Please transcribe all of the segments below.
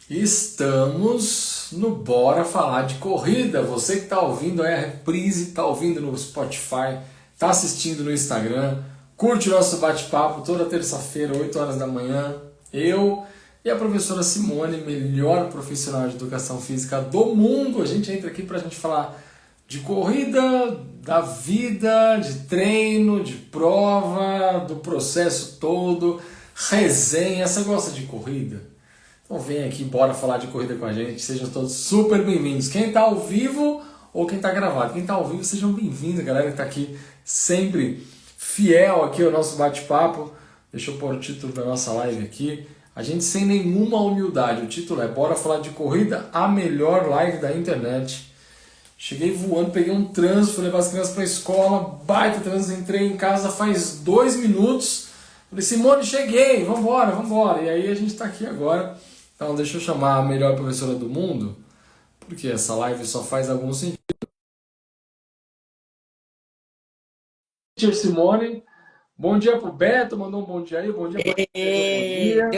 Estamos no Bora Falar de Corrida. Você que está ouvindo aí a reprise, está ouvindo no Spotify, está assistindo no Instagram, curte o nosso bate-papo toda terça-feira, 8 horas da manhã. Eu e a professora Simone, melhor profissional de educação física do mundo. A gente entra aqui para a gente falar de corrida, da vida, de treino, de prova, do processo todo, resenha. Você gosta de corrida? Então vem aqui, bora falar de corrida com a gente. Sejam todos super bem-vindos. Quem está ao vivo ou quem está gravado. Quem está ao vivo, sejam bem-vindos, galera que está aqui sempre fiel aqui ao nosso bate-papo. Deixa eu pôr o título da nossa live aqui. A gente sem nenhuma humildade. O título é Bora Falar de Corrida, a melhor live da internet. Cheguei voando, peguei um trânsito, fui levar as crianças para a escola, baita trânsito, entrei em casa faz 2 minutos. Falei, Simone, cheguei, vambora, vambora. E aí a gente está aqui agora. Então deixa eu chamar a melhor professora do mundo, porque essa live só faz algum sentido. Teacher Simone, bom dia pro Beto, mandou um bom dia aí, bom dia pra bom É, dia.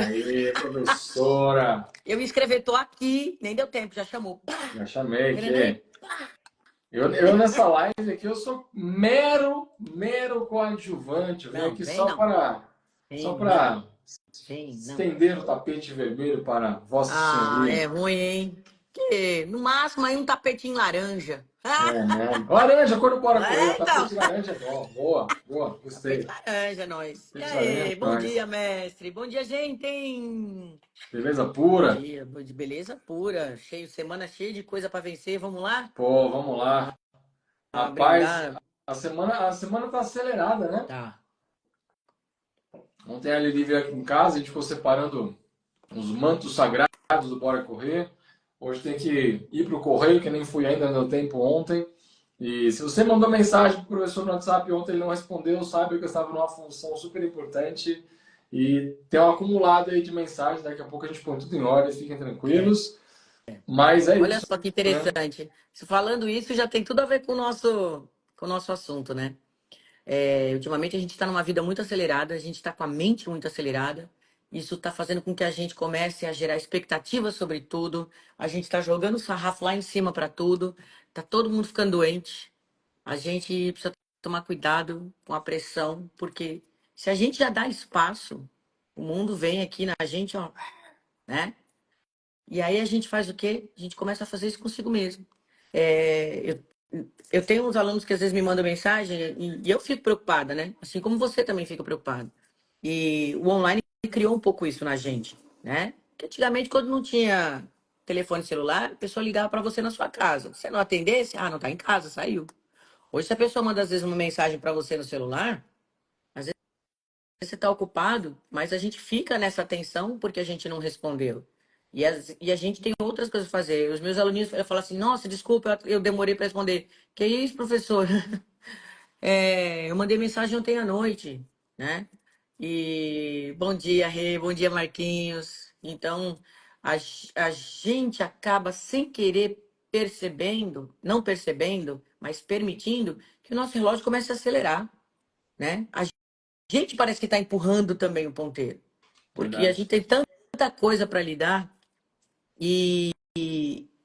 Aí, professora. eu ia escrever, tô aqui, nem deu tempo, já chamou. Já chamei Grandei. aqui. Eu nessa live aqui, eu sou mero coadjuvante. Eu venho Não, aqui vem só não. para só Vem não. para Vem não. estender o tapete vermelho para Vossa Ah, Senhoria. é ruim, hein? Que, no máximo aí um tapetinho laranja. É, né? Laranja, cor do Bora Correr. É, então. Tapete laranja é bom. Boa, boa, Tapete gostei. laranja, nós. E Tapete laranja é aí, bom demais. dia, mestre. Bom dia, gente. Beleza Bom pura? dia, de beleza pura. Semana cheia de coisa pra vencer. Vamos lá? Pô, vamos lá. Rapaz, Brindar. a semana tá acelerada, né? Tá. Ontem a Lili veio aqui em casa, a gente ficou separando os mantos sagrados do Bora Correr. Hoje tem que ir pro correio, que nem fui ainda, não deu tempo ontem. E se você mandou mensagem pro professor no WhatsApp ontem, ele não respondeu, sabe que eu estava numa função super importante e tem um acumulado aí de mensagens, daqui a pouco a gente põe tudo em ordem, fiquem É. tranquilos. Mas é Olha isso, só que né? interessante. Falando isso, já tem tudo a ver com o nosso assunto, né? Ultimamente a gente está numa vida muito acelerada, a gente está com a mente muito acelerada. Isso está fazendo com que a gente comece a gerar expectativas sobre tudo. A gente está jogando sarrafo lá em cima para tudo. Tá todo mundo ficando doente. A gente precisa tomar cuidado com a pressão, porque se a gente já dá espaço, o mundo vem aqui na gente, ó, né? E aí a gente faz o quê? A gente começa a fazer isso consigo mesmo. Eu tenho uns alunos que às vezes me mandam mensagem e eu fico preocupada, né? Assim como você também fica preocupado. E o online criou um pouco isso na gente, né? Porque antigamente, quando não tinha telefone celular, a pessoa ligava para você na sua casa. Se você não atendesse, não tá em casa, saiu. Hoje, se a pessoa manda às vezes uma mensagem para você no celular, às vezes você está ocupado, mas a gente fica nessa tensão porque a gente não respondeu. E a gente tem outras coisas a fazer. Os meus alunos falam assim: nossa, desculpa, eu demorei para responder. Que isso, professor? Eu mandei mensagem ontem à noite, né? E bom dia, Rê, bom dia, Marquinhos. Então, a gente acaba sem querer percebendo, não percebendo, mas permitindo que o nosso relógio comece a acelerar, né? A gente parece que está empurrando também o ponteiro, porque a Verdade. gente tem tanta coisa para lidar e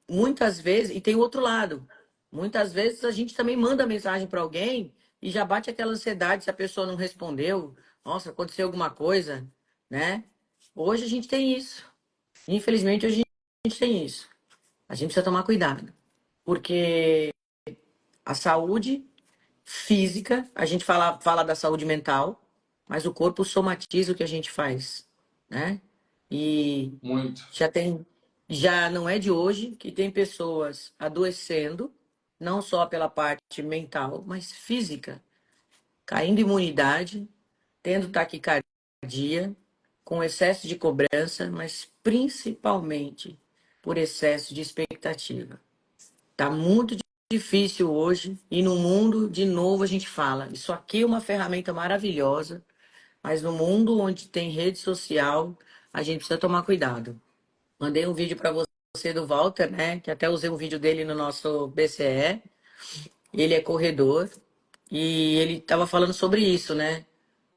muitas vezes, e tem o outro lado, muitas vezes a gente também manda mensagem para alguém e já bate aquela ansiedade se a pessoa não respondeu, nossa, aconteceu alguma coisa, né? Hoje a gente tem isso. Infelizmente, hoje a gente tem isso. A gente precisa tomar cuidado, porque a saúde física, a gente fala da saúde mental, mas o corpo somatiza o que a gente faz, né? E Muito. já tem, já não é de hoje que tem pessoas adoecendo, não só pela parte mental, mas física, caindo imunidade, tendo taquicardia, com excesso de cobrança, mas principalmente por excesso de expectativa. Tá muito difícil hoje e no mundo, de novo, a gente fala, isso aqui é uma ferramenta maravilhosa, mas no mundo onde tem rede social, a gente precisa tomar cuidado. Mandei um vídeo para você do Walter, né? Que até usei um vídeo dele no nosso BCE. Ele é corredor e ele estava falando sobre isso, né?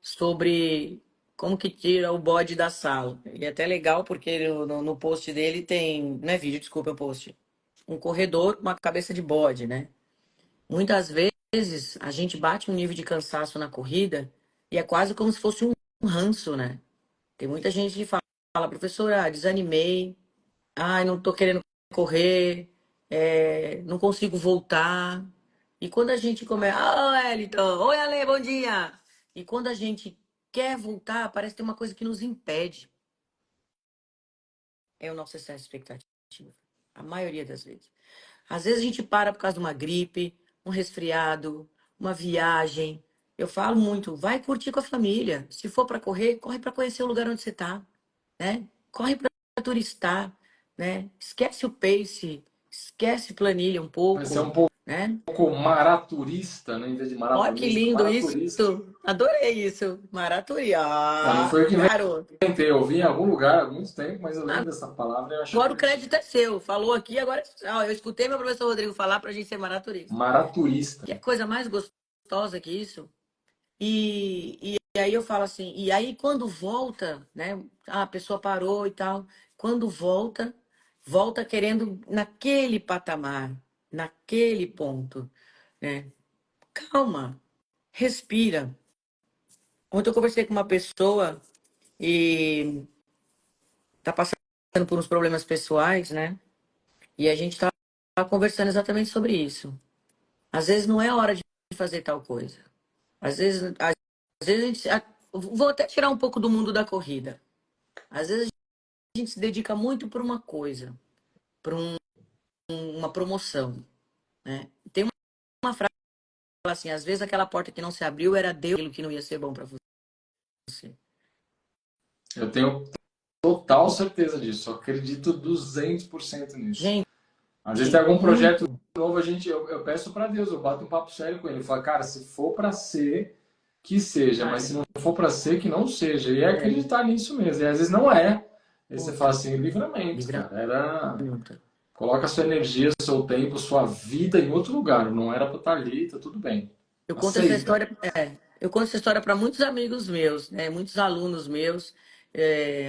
Sobre como que tira o bode da sala. E é até legal porque no post dele tem, não é vídeo, desculpa, é um post. Um corredor com uma cabeça de bode, né? Muitas vezes a gente bate um nível de cansaço na corrida e é quase como se fosse um ranço, né? Tem muita gente que fala, professora, desanimei, ai, não tô querendo correr, não consigo voltar. E quando a gente começa, oi, Wellington, oi, Ale, bom dia. E quando a gente quer voltar, parece que tem uma coisa que nos impede. É o nosso excesso de expectativa. A maioria das vezes. Às vezes a gente para por causa de uma gripe, um resfriado, uma viagem. Eu falo muito, vai curtir com a família. Se for para correr, corre para conhecer o lugar onde você está, né? Corre para turistar, né? Esquece o pace, esquece planilha um Vai ser um pouco, né? pouco maraturista, né? Em vez de Olha que maratonista, lindo isso. maraturista. Adorei isso. Maraturia. Não foi eu que Garoto. inventei, eu vi em algum lugar há muito tempo, mas eu lembro dessa palavra e eu achei Agora o divertido. crédito é seu. Falou aqui, agora. Eu escutei meu professor Rodrigo falar para a gente ser maraturista. Maraturista. Que é coisa mais gostosa que isso. E aí eu falo assim, e aí quando volta, né? A pessoa parou e tal. Quando volta, volta querendo naquele patamar, naquele ponto, né? Calma, respira. Ontem eu conversei com uma pessoa e tá passando por uns problemas pessoais, né? E a gente tá conversando exatamente sobre isso. Às vezes não é hora de fazer tal coisa. Às vezes a gente. Vou até tirar um pouco do mundo da corrida. Às vezes a gente se dedica muito por uma coisa, por uma promoção, né? Tem uma frase que fala assim: às vezes aquela porta que não se abriu era Deus aquilo que não ia ser bom para você. Eu tenho total certeza disso. Eu acredito 200% nisso. Gente, Às vezes tem algum projeto muito. novo, eu peço para Deus, eu bato um papo sério com ele. Eu falo, cara, se for para ser, que seja, mas se Vai. não for para ser, que não seja. E é É, acreditar nisso mesmo. E às vezes não é. Aí você fala muito. assim, livramento, Livramento. cara. Coloca sua energia, seu tempo, sua vida em outro lugar. Não era para estar ali, tá tudo bem. Eu conto essa Aceita. história, eu conto essa história para muitos amigos meus, né? Muitos alunos meus.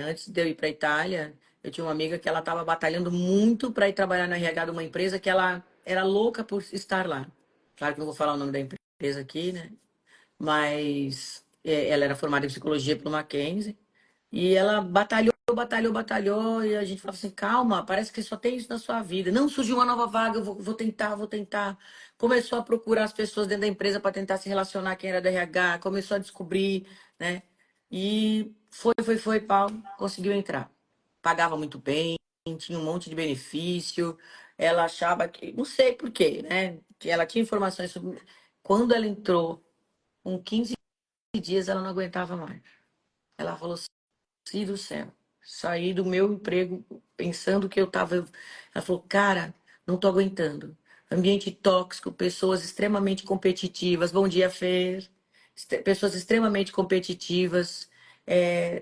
Antes de eu ir para a Itália, eu tinha uma amiga que ela estava batalhando muito para ir trabalhar na RH de uma empresa que ela era louca por estar lá. Claro que não vou falar o nome da empresa aqui, né? Mas ela era formada em psicologia pelo Mackenzie. E ela batalhou, batalhou, batalhou, e a gente falava assim, calma, parece que só tem isso na sua vida. Não, surgiu uma nova vaga, eu vou tentar, vou tentar. Começou a procurar as pessoas dentro da empresa para tentar se relacionar quem era da RH, começou a descobrir, né? E foi, pau, conseguiu entrar. Pagava muito bem, tinha um monte de benefício. Ela achava que, não sei por quê, né? Que ela tinha informações sobre. Quando ela entrou, com 15 dias, ela não aguentava mais. Ela falou assim, do céu. Saí do meu emprego pensando que eu tava. Ela falou, cara, não tô aguentando. Ambiente tóxico, pessoas extremamente competitivas. Bom dia, Fer. Pessoas extremamente competitivas.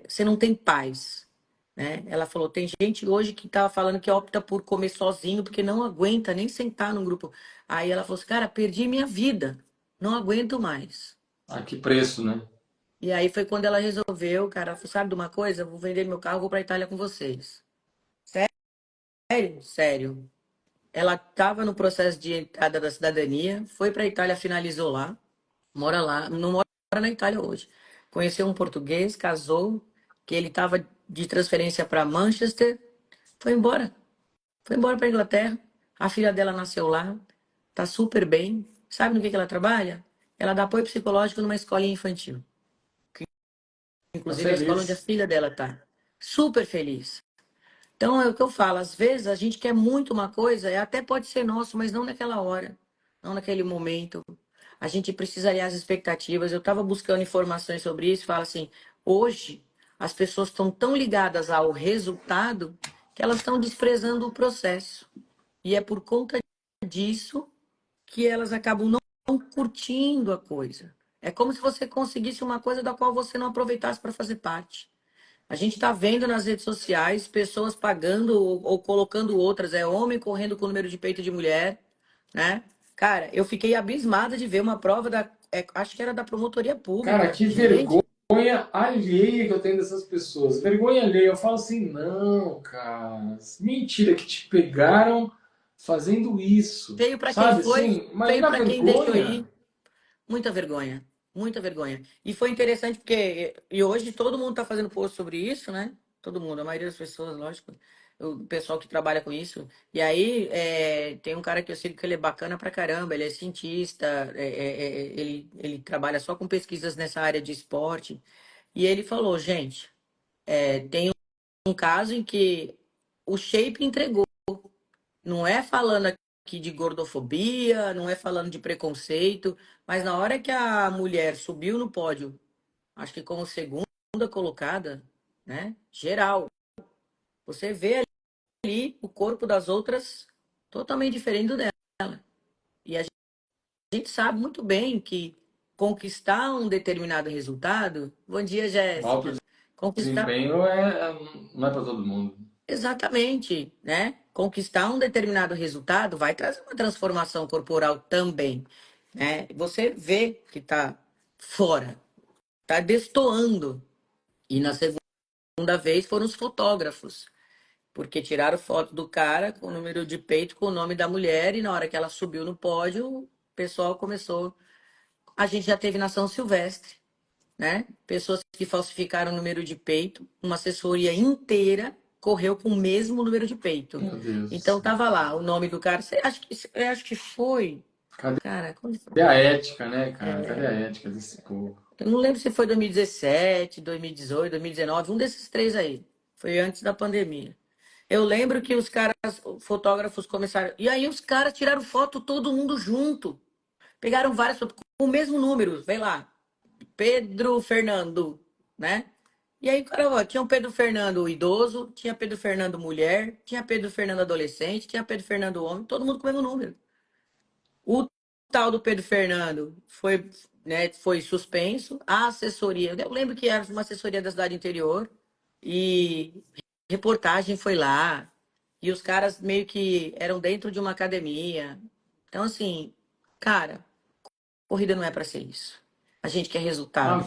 Você não tem paz, né? Ela falou, tem gente hoje que tava falando que opta por comer sozinho porque não aguenta nem sentar num grupo. Aí ela falou assim, cara, perdi minha vida. Não aguento mais. A que preço, né? E aí foi quando ela resolveu, cara, ela falou, sabe de uma coisa? Eu vou vender meu carro, vou para Itália com vocês. Sério? Sério. Ela estava no processo de entrada da cidadania, foi para Itália, finalizou lá, não mora na Itália hoje. Conheceu um português, casou, que ele estava de transferência para Manchester, foi embora. Foi embora para Inglaterra. A filha dela nasceu lá, tá super bem. Sabe no que ela trabalha? Ela dá apoio psicológico numa escolinha infantil. Tá Inclusive a escola onde a feliz. filha dela tá. Super feliz. Então é o que eu falo, às vezes a gente quer muito uma coisa, até pode ser nosso, mas não naquela hora, não naquele momento. A gente precisa alinhar as expectativas. Eu estava buscando informações sobre isso, fala assim, hoje as pessoas estão tão ligadas ao resultado que elas estão desprezando o processo. E é por conta disso que elas acabam não curtindo a coisa. É como se você conseguisse uma coisa da qual você não aproveitasse para fazer parte. A gente está vendo nas redes sociais pessoas pagando ou colocando outras, homem correndo com o número de peito de mulher, né? Cara, eu fiquei abismada de ver uma prova acho que era da promotoria Cara, pública. que vergonha Gente, vergonha alheia que eu tenho dessas pessoas. Vergonha alheia. Eu falo assim, não, cara. Mentira que te pegaram fazendo isso. Feio para quem Sabe foi, assim? feio Imagina a para quem deixou vergonha. ir. Muita vergonha, muita vergonha. E foi interessante porque e hoje todo mundo está fazendo post sobre isso, né? Todo mundo, a maioria das pessoas, lógico, o pessoal que trabalha com isso. E aí tem um cara que eu sigo que ele é bacana pra caramba, ele é cientista, ele trabalha só com pesquisas nessa área de esporte. E ele falou, gente, tem um caso em que o shape entregou. Não é falando aqui de gordofobia, não é falando de preconceito, mas na hora que a mulher subiu no pódio, acho que como segunda colocada, né? Geral, você vê ali o corpo das outras totalmente diferente do dela. E a gente sabe muito bem que conquistar um determinado resultado, bom dia, O alto Jéssica, conquistar desempenho não é para todo mundo. exatamente, né? Conquistar um determinado resultado vai trazer uma transformação corporal também, né? Você vê que tá fora, tá destoando. E na segunda vez foram os fotógrafos, porque tiraram foto do cara com o número de peito, com o nome da mulher, e na hora que ela subiu no pódio, o pessoal começou. A gente já teve na São Silvestre, né? Pessoas que falsificaram o número de peito, uma assessoria inteira correu com o mesmo número de peito. Meu Deus do Então céu. tava lá o nome do cara. Eu acho que foi, Cadê cara, quando a foi? ética, né, cara? Cadê a ética desse povo? Eu não lembro se foi 2017, 2018, 2019, um desses três aí. Foi antes da pandemia. Eu lembro que os caras, fotógrafos começaram. E aí os caras tiraram foto todo mundo junto. Pegaram várias fotos com o mesmo número, vem lá. Pedro Fernando, né? E aí, cara, ó, tinha o Pedro Fernando idoso, tinha Pedro Fernando mulher, tinha Pedro Fernando adolescente, tinha Pedro Fernando homem, todo mundo com o mesmo número. O tal do Pedro Fernando foi, né, foi suspenso. A assessoria, eu lembro que era uma assessoria da cidade interior e reportagem foi lá. E os caras meio que eram dentro de uma academia. Então, assim, cara, corrida não é para ser isso. A gente quer A resultado,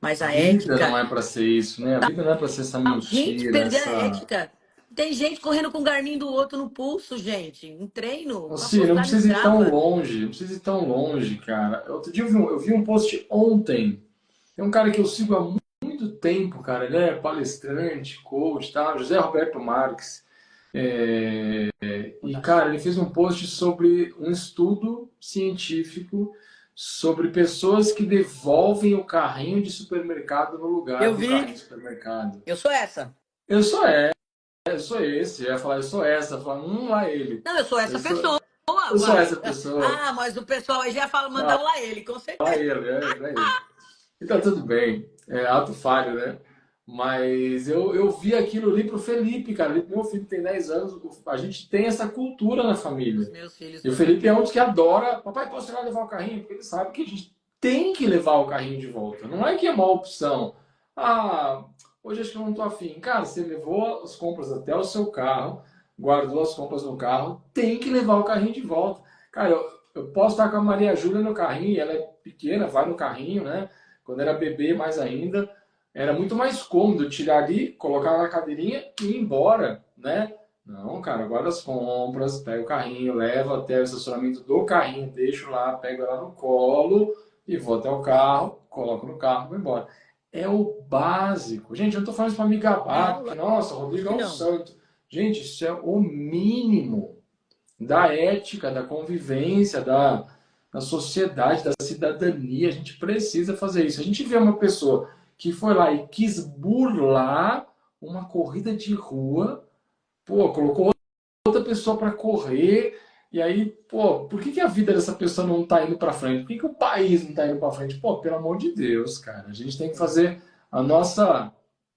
mas a vida não ética. é para ser isso, né? A vida não é para ser essa A gente mentira, perder a essa. ética. Tem gente correndo com o Garmin do outro no pulso, gente. Em treino, pra Assim, não postar no precisa ir tão Strava. longe, não precisa ir tão longe, cara. Outro dia eu vi um post ontem. Tem um cara que eu sigo há muito tempo, cara. Ele é palestrante, coach, tá? José Roberto Marques. E, cara, ele fez um post sobre um estudo científico sobre pessoas que devolvem o carrinho de supermercado no lugar Eu do carrinho vi, de supermercado. eu sou essa. Eu sou esse, eu sou esse. Eu ia falar, eu sou essa. Eu falo, lá ele. Não, eu sou Eu essa sou, pessoa, eu sou vai. essa pessoa. Ah, mas o pessoal aí já fala, mandar um lá ele, com Lá certeza. ele, é ele. E tá tudo bem. É ato falho, né? Mas eu vi aquilo ali pro Felipe, cara. Meu filho tem 10 anos. A gente tem essa cultura na Os família. meus filhos E o também. Felipe é um dos que adora. Papai, posso ir lá levar o carrinho? Porque ele sabe que a gente tem que levar o carrinho de volta. Não é que é uma opção. Ah, hoje acho que eu não tô afim. Cara, você levou as compras até o seu carro, guardou as compras no carro, tem que levar o carrinho de volta. Cara, eu posso estar com a Maria Júlia no carrinho, ela é pequena, vai no carrinho, né? Quando era bebê, mais ainda, era muito mais cômodo tirar ali, colocar na cadeirinha e ir embora, né? Não, cara, guarda as compras, pega o carrinho, leva até o estacionamento do carrinho, deixo lá, pego ela no colo e vou até o carro, coloco no carro e vou embora. É o básico. Gente, eu não tô falando isso para me gabar, Não, porque, nossa, o lógico Rodrigo é que um não. santo. Gente, isso é o mínimo da ética, da convivência, da sociedade, da cidadania. A gente precisa fazer isso. A gente vê uma pessoa que foi lá e quis burlar uma corrida de rua, pô, colocou outra pessoa para correr, e aí, pô, por que a vida dessa pessoa não está indo para frente? Por que o país não está indo para frente? Pô, pelo amor de Deus, cara, a gente tem que fazer a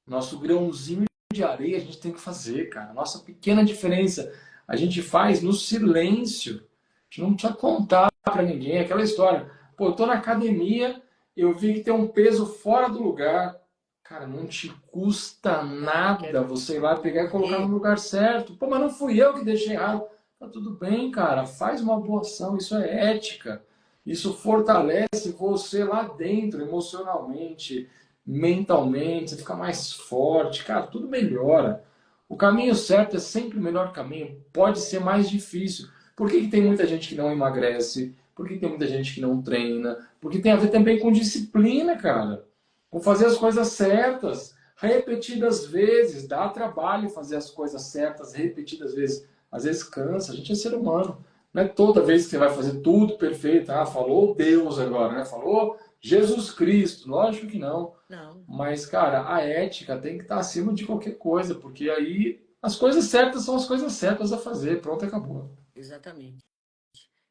nosso grãozinho de areia, a gente tem que fazer, cara, a nossa pequena diferença. A gente faz no silêncio. A gente não precisa contar para ninguém aquela história. Pô, eu tô na academia, eu vi que tem um peso fora do lugar. Cara, não te custa Não, nada quero você ir lá pegar e colocar no ver. lugar certo. Pô, mas não fui eu que deixei errado. Tá tudo bem, cara. Faz uma boa ação. Isso é ética. Isso fortalece você lá dentro, emocionalmente, mentalmente, você fica mais forte, cara, tudo melhora. O caminho certo é sempre o melhor caminho, pode ser mais difícil. Por que que tem muita gente que não emagrece? Por que que tem muita gente que não treina? Porque tem a ver também com disciplina, cara. Com fazer as coisas certas, repetidas vezes. Dá trabalho fazer as coisas certas repetidas vezes. Às vezes cansa, a gente é ser humano. Não é toda vez que você vai fazer tudo perfeito. Ah, falou Deus agora, né? Falou Jesus Cristo. Lógico que não. Não, Mas, cara, a ética tem que estar acima de qualquer coisa, porque aí as coisas certas são as coisas certas a fazer. Pronto, acabou. exatamente.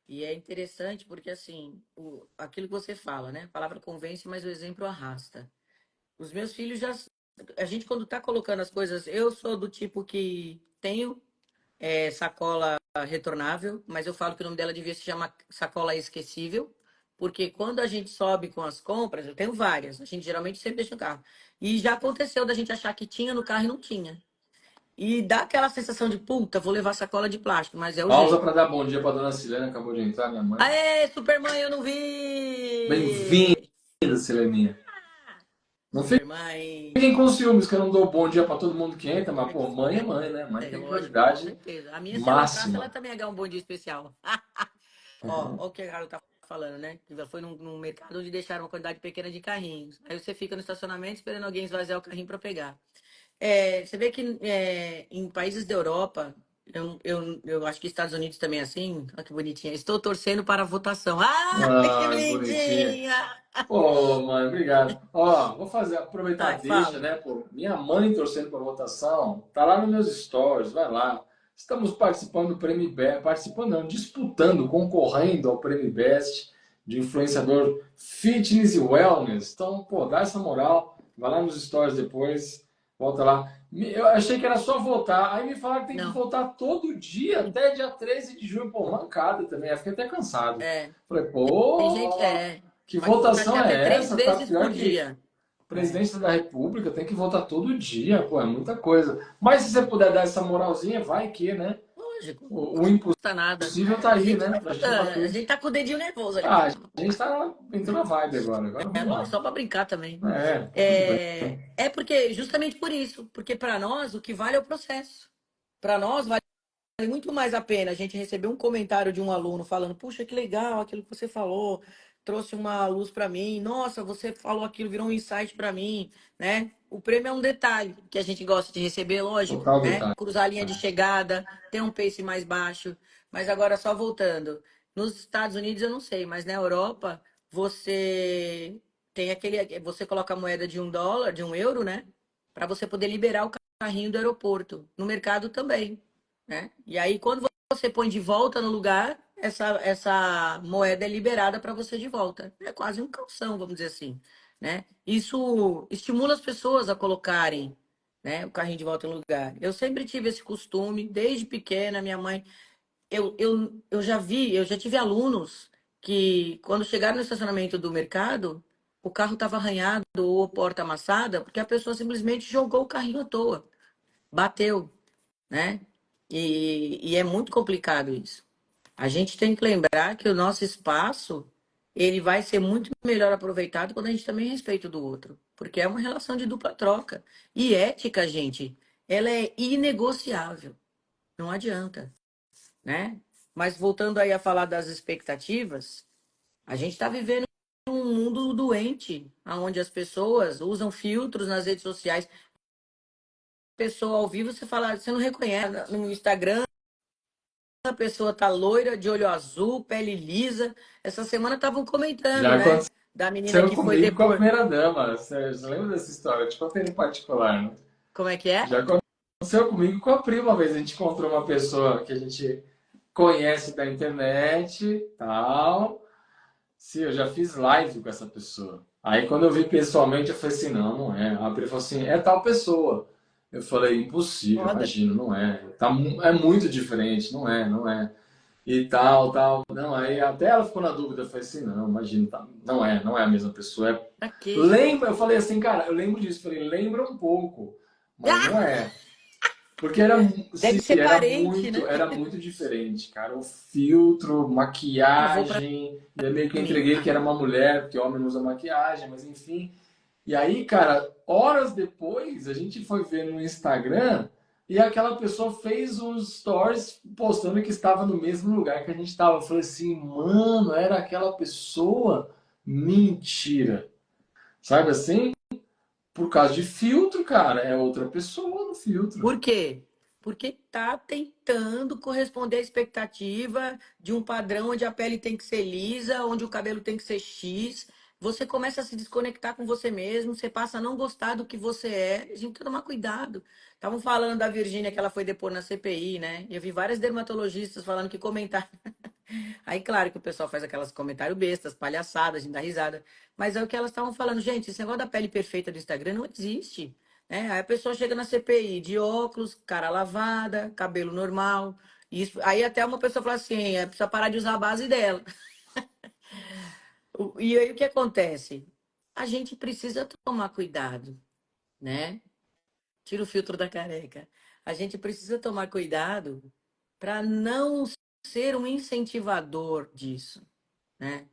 E é interessante porque, assim, aquilo que você fala, né? A palavra convence, mas o exemplo arrasta. Os meus filhos já. A gente, quando tá colocando as coisas. Eu sou do tipo que tenho sacola retornável, mas eu falo que o nome dela devia se chamar sacola esquecível, porque quando a gente sobe com as compras, eu tenho várias, a gente geralmente sempre deixa no carro. E já aconteceu da gente achar que tinha no carro e não tinha. E dá aquela sensação de, puta, vou levar sacola de plástico, mas é o Pausa jeito. para dar bom dia para dona Silene, acabou de entrar, minha mãe. Aê, Supermãe, eu não Bem-vinda, vi! Sileninha. Não Supermãe. fiquem com ciúmes que eu não dou bom dia para todo mundo que entra, mas, Ai, pô, que mãe é fofo. mãe, né? Mãe É tem lógico, com prioridade certeza. A minha, se ela entrasse, ela máxima. também ia ganhar um bom dia especial. Ó, o que a Carol tá falando, né? Que já foi num mercado onde deixaram uma quantidade pequena de carrinhos. Aí você fica no estacionamento esperando alguém esvaziar o carrinho para pegar. Você vê que em países da Europa, eu acho que Estados Unidos também é assim. Olha que bonitinha. Estou torcendo para a votação. Ah, que Ai, bonitinha. lindinha! Pô, mãe, obrigado. Ó, vou fazer, aproveitar, Vai, deixa, fala. né, pô, minha mãe torcendo para votação, tá lá nos meus stories, vai lá. Estamos participando do Prêmio Best, participando não, disputando, concorrendo ao Prêmio Best de influenciador fitness e wellness. Então, pô, dá essa moral, vai lá nos stories depois, volta lá. Eu achei que era só votar, aí me falaram que tem que Não. votar todo dia, até dia 13 de junho, pô, mancada também, eu fiquei até cansado. É, Falei, tem gente, pô, que pode votar votação até é três essa? Tá vezes por pior que dia. É, presidente da República, tem que votar todo dia, pô, é muita coisa. Mas se você puder dar essa moralzinha, vai que, né? lógico, não O custa nada. impossível tá A aí, gente né? tá Pra gente levar votando, a tudo. gente tá com o dedinho nervoso ali. Ah, a gente tá entrando na vibe agora, agora É vamos lógico, lá. só para brincar também. É, tudo bem. É porque, justamente por isso, porque para nós o que vale é o processo. Para nós vale muito mais a pena a gente receber um comentário de um aluno falando: puxa, que legal aquilo que você falou, trouxe uma luz para mim. Nossa, você falou aquilo, virou um insight para mim, né? O prêmio é um detalhe que a gente gosta de receber, lógico, Total né? detalhe. Cruzar a linha de chegada, ter um pace mais baixo. Mas agora só voltando, nos Estados Unidos eu não sei, mas na Europa você tem você coloca a moeda de US$ 1, de €1, né? Para você poder liberar o carrinho do aeroporto. No mercado também, né? E aí, quando você põe de volta no lugar, essa moeda é liberada para você de volta. É quase um calção, vamos dizer assim, né? Isso estimula as pessoas a colocarem, né, o carrinho de volta no lugar. Eu sempre tive esse costume, desde pequena, minha mãe. Eu já tive alunos que, quando chegaram no estacionamento do mercado, o carro estava arranhado ou porta amassada, porque a pessoa simplesmente jogou o carrinho à toa, bateu, né? E é muito complicado isso. A gente tem que lembrar que o nosso espaço, ele vai ser muito melhor aproveitado quando a gente também respeita o do outro, porque é uma relação de dupla troca. E ética, gente, ela é inegociável, não adianta, né? Mas voltando aí a falar das expectativas, a gente está vivendo um mundo doente, onde as pessoas usam filtros nas redes sociais. Pessoa ao vivo, você fala, você não reconhece no Instagram. A pessoa tá loira, de olho azul, pele lisa. Essa semana estavam comentando, Já né? aconteceu Da menina que foi comigo com a depor. primeira-dama. Você lembra dessa história? Tipo, até em particular, né? Como é que é? Já aconteceu comigo com a prima uma vez. A gente encontrou uma pessoa que a gente conhece da internet, tal. Sim, eu já fiz live com essa pessoa. Aí quando eu vi pessoalmente, eu falei assim, não, não é. A Pri falou assim, é tal pessoa. Eu falei, impossível, Foda. imagino, não é. É muito diferente, não é, não é. E tal, tal. Não, aí até ela ficou na dúvida. Eu falei assim, não, imagino, tá, não é a mesma pessoa. Pra quê, gente? Lembra, eu falei assim, cara, eu lembro disso. Falei, lembra um pouco, mas não Ah! é. Porque era, sim, Deve ser parente, né? era muito diferente, cara. O filtro, Não vou pra maquiagem, e aí meio que eu mim. entreguei que Ah, era uma mulher, porque homem não usa maquiagem, mas enfim. E aí, cara, horas depois, a gente foi ver no Instagram e aquela pessoa fez uns stories postando que estava no mesmo lugar que a gente estava. Eu falei assim, mano, era aquela pessoa? Mentira. Sabe assim? Por causa de filtro, cara. É outra pessoa no filtro. Por quê? Porque tá tentando corresponder à expectativa de um padrão onde a pele tem que ser lisa, onde o cabelo tem que ser X. Você começa a se desconectar com você mesmo, você passa a não gostar do que você é. A gente tem que tomar cuidado. Estavam falando da Virgínia que ela foi depor na CPI, né? E eu vi várias dermatologistas falando que comentar. Aí, claro que o pessoal faz aquelas comentários bestas, palhaçadas, a gente dá risada. Mas é o que elas estavam falando. Gente, esse negócio da pele perfeita do Instagram não existe. Né? Aí a pessoa chega na CPI de óculos, cara lavada, cabelo normal. Isso, aí até uma pessoa fala assim, precisa parar de usar a base dela. E aí o que acontece? A gente precisa tomar cuidado, né? Tira o filtro da careca. A gente precisa tomar cuidado para não ser um incentivador disso, né?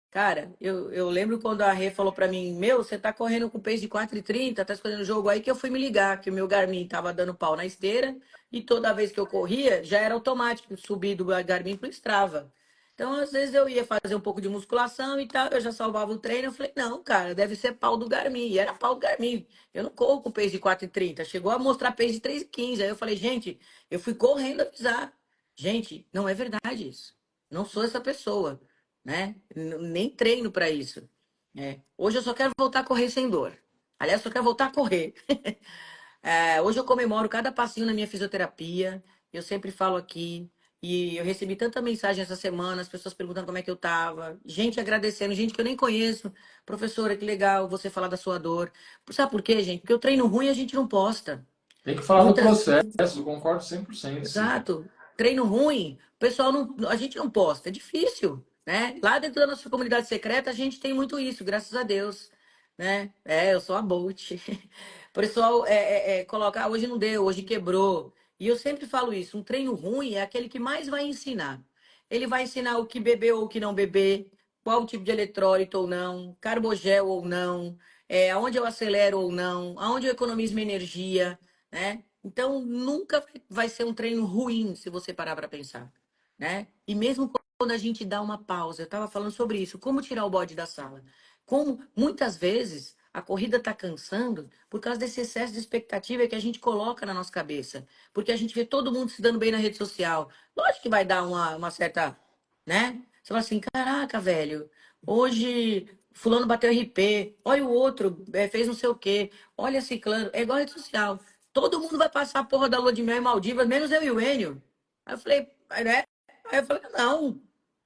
Cara, eu lembro quando a Rê falou pra mim, meu, você tá correndo com pace de 4,30, tá escolhendo o jogo aí, que eu fui me ligar, que o meu Garmin tava dando pau na esteira, e toda vez que eu corria, já era automático subir do Garmin pro Strava. Então, às vezes eu ia fazer um pouco de musculação e tal, eu já salvava o treino, eu falei, não, cara, deve ser pau do Garmin, e era pau do Garmin. Eu não corro com pace de 4,30, chegou a mostrar pace de 3,15, aí eu falei, gente, eu fui correndo avisar. Gente, não é verdade isso. Não sou essa pessoa, né? Nem treino para isso. Né? Hoje eu só quero voltar a correr sem dor. Aliás, eu só quero voltar a correr. Hoje eu comemoro cada passinho na minha fisioterapia. Eu sempre falo aqui. E eu recebi tanta mensagem essa semana, as pessoas perguntando como é que eu tava. Gente agradecendo, gente que eu nem conheço. Professora, que legal você falar da sua dor. Sabe por quê, gente? Porque o treino ruim a gente não posta. Tem que falar do Muitas processo, eu concordo 100%, sim. Exato. Treino ruim, o pessoal não, a gente não posta, é difícil, né? Lá dentro da nossa comunidade secreta a gente tem muito isso, graças a Deus, né? Eu sou a Bolt. O pessoal coloca, hoje não deu, hoje quebrou. E eu sempre falo isso, um treino ruim é aquele que mais vai ensinar. Ele vai ensinar o que beber ou o que não beber, qual tipo de eletrólito ou não, carbogel ou não, aonde eu acelero ou não, aonde eu economizo minha energia, né? Então, nunca vai ser um treino ruim, se você parar para pensar, né? E mesmo quando a gente dá uma pausa, eu estava falando sobre isso, como tirar o bode da sala. Como muitas vezes a corrida está cansando por causa desse excesso de expectativa que a gente coloca na nossa cabeça. Porque a gente vê todo mundo se dando bem na rede social. Lógico que vai dar uma certa, né? Você fala assim, caraca, velho, hoje fulano bateu RP, olha o outro, fez não sei o quê, olha ciclano, é igual a rede social. Todo mundo vai passar a porra da lua de mel em Maldivas, menos eu e o Enio. Aí eu falei, né? Aí eu falei, não,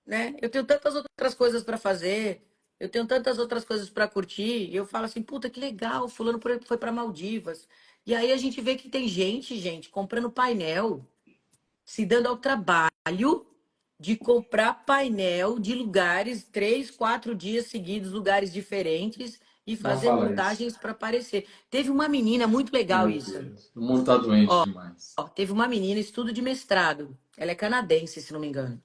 né? Eu tenho tantas outras coisas para fazer, eu tenho tantas outras coisas para curtir. E eu falo assim, puta, que legal, fulano foi para Maldivas. E aí a gente vê que tem gente, comprando painel, se dando ao trabalho de comprar painel de lugares, 3, 4 dias seguidos, lugares diferentes, e Não fazer fala isso. montagens para aparecer. Teve uma menina, muito legal Meu isso. Deus. O mundo tá doente demais. Ó, teve uma menina, estudo de mestrado. Ela é canadense, se não me engano.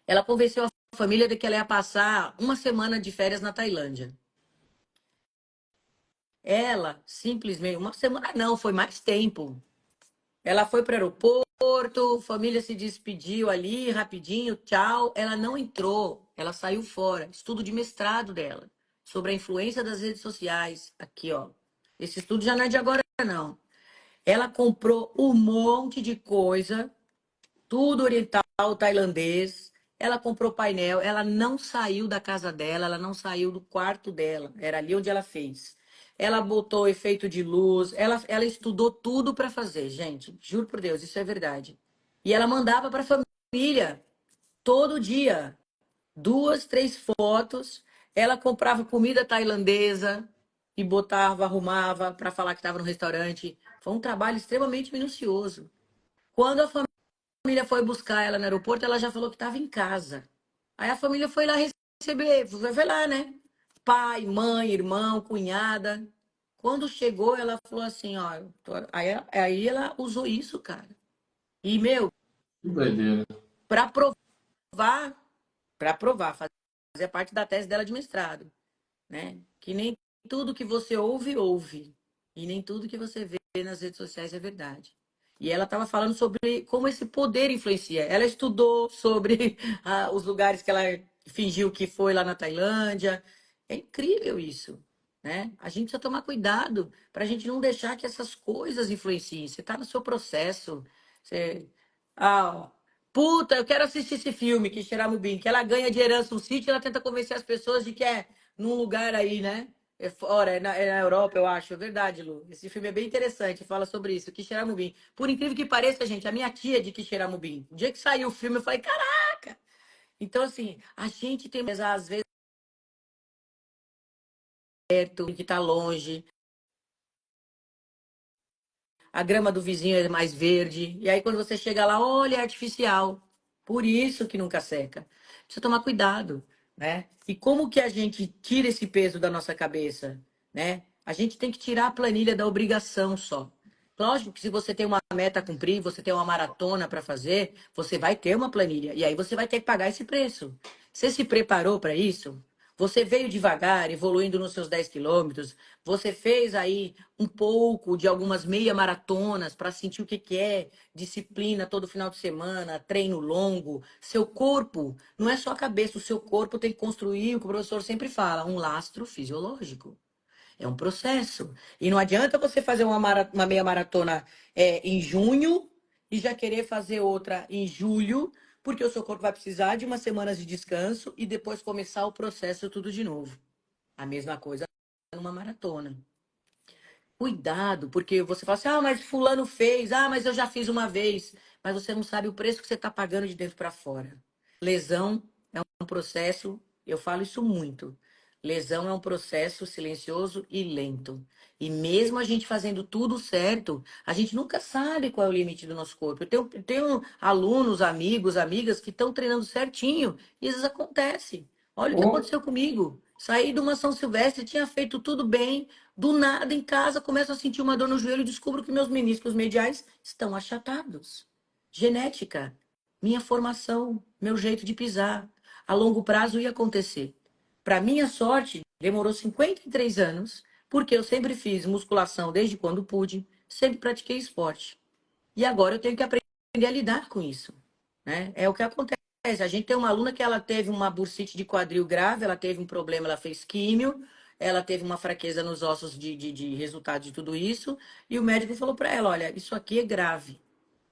Ela convenceu a família de que ela ia passar uma semana de férias na Tailândia. Ela, simplesmente, uma semana não, foi mais tempo. Ela foi para o aeroporto, família se despediu ali rapidinho, tchau. Ela não entrou, ela saiu fora. Estudo de mestrado dela, sobre a influência das redes sociais. Aqui, ó. Esse estudo já não é de agora, não. Ela comprou um monte de coisa, tudo oriental, tailandês. Ela comprou painel, ela não saiu da casa dela, ela não saiu do quarto dela. Era ali onde ela fez. Ela botou efeito de luz, ela estudou tudo para fazer, gente. Juro por Deus, isso é verdade. E ela mandava para a família todo dia, 2, 3 fotos. Ela comprava comida tailandesa e botava, arrumava para falar que estava no restaurante. Foi um trabalho extremamente minucioso. Quando a família foi buscar ela no aeroporto, ela já falou que estava em casa. Aí a família foi lá receber, foi lá, né? Pai, mãe, irmão, cunhada. Quando chegou, ela falou assim, ó, aí ela usou isso, cara. E, meu, Que doideira. para provar, para provar, fazer parte da tese dela de mestrado, né? Que nem tudo que você ouve, ouve. E nem tudo que você vê nas redes sociais é verdade. E ela estava falando sobre como esse poder influencia. Ela estudou sobre os lugares que ela fingiu que foi lá na Tailândia. É incrível isso, né? A gente precisa tomar cuidado para a gente não deixar que essas coisas influenciem. Você está no seu processo. Você... Ah, puta, eu quero assistir esse filme, que Xeramubim, que ela ganha de herança um sítio, ela tenta convencer as pessoas de que é num lugar aí, né? É fora, é na Europa, eu acho. É verdade, Lu. Esse filme é bem interessante, fala sobre isso, Quixeramobim. Por incrível que pareça, gente, a minha tia é de Quixeramobim. O dia que saiu o filme, eu falei, caraca! Então, assim, a gente tem, às vezes, perto, que tá longe, a grama do vizinho é mais verde. E aí, quando você chega lá, olha, é artificial. Por isso que nunca seca. Precisa tomar cuidado, né? E como que a gente tira esse peso da nossa cabeça, né? A gente tem que tirar a planilha da obrigação só. Lógico que se você tem uma meta a cumprir, você tem uma maratona para fazer, você vai ter uma planilha. E aí você vai ter que pagar esse preço. Você se preparou para isso? Você veio devagar, evoluindo nos seus 10 quilômetros. Você fez aí um pouco de algumas meia maratonas para sentir o que que é disciplina todo final de semana, treino longo. Seu corpo, não é só a cabeça, o seu corpo tem que construir, o que o professor sempre fala, um lastro fisiológico. É um processo. E não adianta você fazer uma meia maratona em junho e já querer fazer outra em julho, porque o seu corpo vai precisar de umas semanas de descanso e depois começar o processo tudo de novo. A mesma coisa numa maratona. Cuidado, porque você fala assim, mas fulano fez, mas eu já fiz uma vez, mas você não sabe o preço que você está pagando de dentro para fora. Lesão é um processo, eu falo isso muito. Lesão é um processo silencioso e lento. E mesmo a gente fazendo tudo certo, a gente nunca sabe qual é o limite do nosso corpo. Eu tenho alunos, amigos, amigas que estão treinando certinho e às vezes acontece. Olha o que Ô, aconteceu comigo. Saí de uma São Silvestre, tinha feito tudo bem, do nada, em casa, começo a sentir uma dor no joelho e descubro que meus meniscos mediais estão achatados. Genética, minha formação, meu jeito de pisar. A longo prazo ia acontecer. Para minha sorte, demorou 53 anos, porque eu sempre fiz musculação desde quando pude, sempre pratiquei esporte. E agora eu tenho que aprender a lidar com isso, né? É o que acontece. A gente tem uma aluna que ela teve uma bursite de quadril grave, ela teve um problema, ela fez químio, ela teve uma fraqueza nos ossos de resultado de tudo isso, e o médico falou para ela, olha, isso aqui é grave.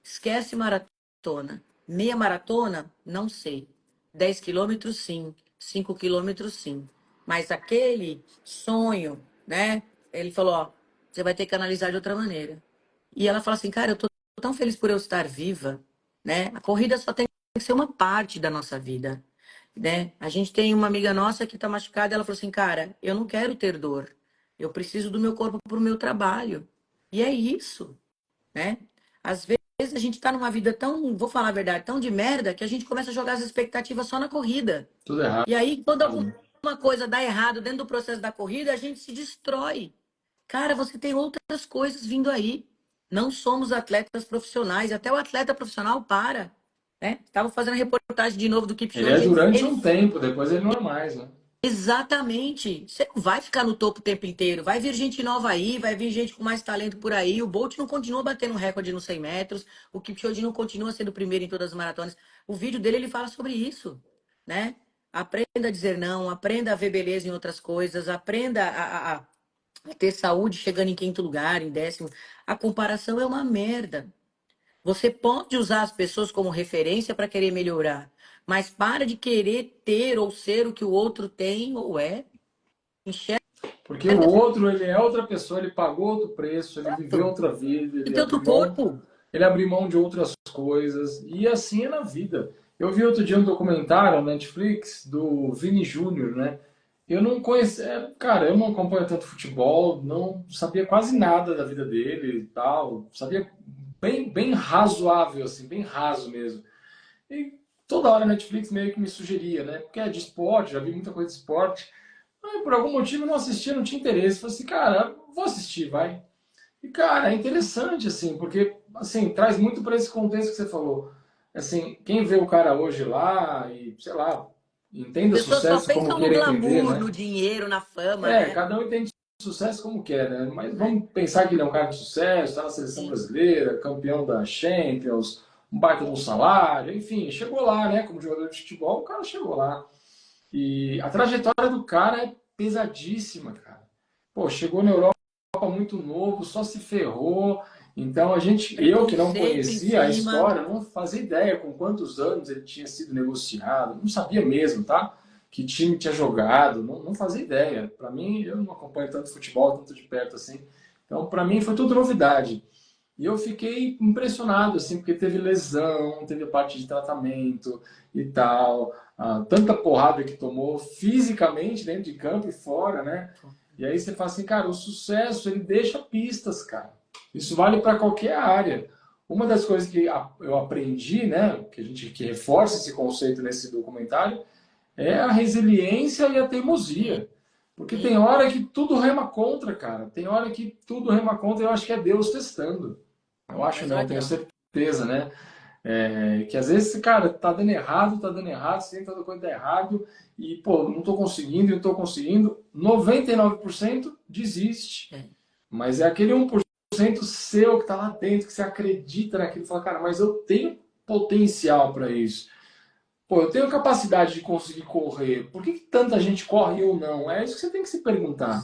Esquece maratona. Meia maratona, não sei. 10 quilômetros, sim. 5 quilômetros, sim. Mas aquele sonho, né? Ele falou, ó, você vai ter que analisar de outra maneira. E ela fala assim, cara, eu tô tão feliz por eu estar viva, né? A corrida só tem que ser uma parte da nossa vida, né? A gente tem uma amiga nossa que tá machucada, ela falou assim, cara, eu não quero ter dor. Eu preciso do meu corpo pro meu trabalho. E é isso, né? Às vezes a gente tá numa vida tão, vou falar a verdade, tão de merda, que a gente começa a jogar as expectativas só na corrida. tudo errado. E aí, quando alguma coisa dá errado dentro do processo da corrida, a gente se destrói. Cara, você tem outras coisas vindo aí. Não somos atletas profissionais. Até o atleta profissional para, né? Estava fazendo a reportagem de novo do Ele é Kipchoge. durante Ele um tempo, depois ele não é mais, né? Exatamente. Você não vai ficar no topo o tempo inteiro. Vai vir gente nova aí, vai vir gente com mais talento por aí. O Bolt não continua batendo recorde nos 100 metros. O Kipchoge não continua sendo o primeiro em todas as maratonas. O vídeo dele, ele fala sobre isso, né? Aprenda a dizer não, aprenda a ver beleza em outras coisas, aprenda a ter saúde chegando em quinto lugar, em décimo. A comparação é uma merda. Você pode usar as pessoas como referência para querer melhorar, mas para de querer ter ou ser o que o outro tem ou é. Enxerga Porque o outro, ele é outra pessoa, ele pagou outro preço, ele viveu certo. outra vida, Você tem outro corpo. ele abriu mão de outras coisas, e assim é na vida. Eu vi outro dia um documentário na Netflix do Vini Júnior, né? Eu não conhecia, cara, eu não acompanho tanto futebol, não sabia quase nada da vida dele e tal, sabia bem razoável, assim, bem raso mesmo. E toda hora a Netflix meio que me sugeria, né? Porque é de esporte, já vi muita coisa de esporte. Aí, por algum motivo eu não assistia, não tinha interesse. Falei assim, cara, vou assistir, vai. E, cara, é interessante, assim, porque, assim, traz muito para esse contexto que você falou. Assim, quem vê o cara hoje lá e, sei lá, As entenda pessoas só sucesso como pensam no queira entender, glamour, né? no dinheiro, na fama, É, né? cada um entende sucesso como quer, né? Mas vamos pensar que ele é um cara de sucesso, está na seleção Sim. brasileira, campeão da Champions, um baita de um salário, enfim, chegou lá, né? Como jogador de futebol, o cara chegou lá. E a trajetória do cara é pesadíssima, cara. Pô, chegou na Europa muito novo, só se ferrou. Então eu que não Preconceito em conhecia a cima. história, não fazia ideia com quantos anos ele tinha sido negociado, não sabia mesmo, tá? Que time tinha jogado, não fazia ideia. Para mim, eu não acompanho tanto futebol, tanto de perto assim. Então, para mim foi tudo novidade. E eu fiquei impressionado, assim, porque teve lesão, teve a parte de tratamento e tal, tanta porrada que tomou fisicamente dentro de campo e fora, né? E aí você fala assim, cara, o sucesso, ele deixa pistas, cara. Isso vale para qualquer área. Uma das coisas que eu aprendi, né, que reforça esse conceito nesse documentário, é a resiliência e a Sim, teimosia. Porque tem sim. hora que tudo rema contra, cara. Tem hora que tudo rema contra e eu acho que é Deus testando. Eu acho Mas não, tenho olha, certeza, né? Que às vezes, cara, tá dando errado, você tenta coisa tá errado, e, pô, não tô conseguindo, não tô conseguindo. 99% desiste. é, Mas é aquele 1% seu que tá lá dentro, que você acredita naquilo, fala, cara, mas eu tenho potencial para isso. Pô, eu tenho capacidade de conseguir correr. Por que tanta gente corre e eu não? É isso que você tem que se perguntar.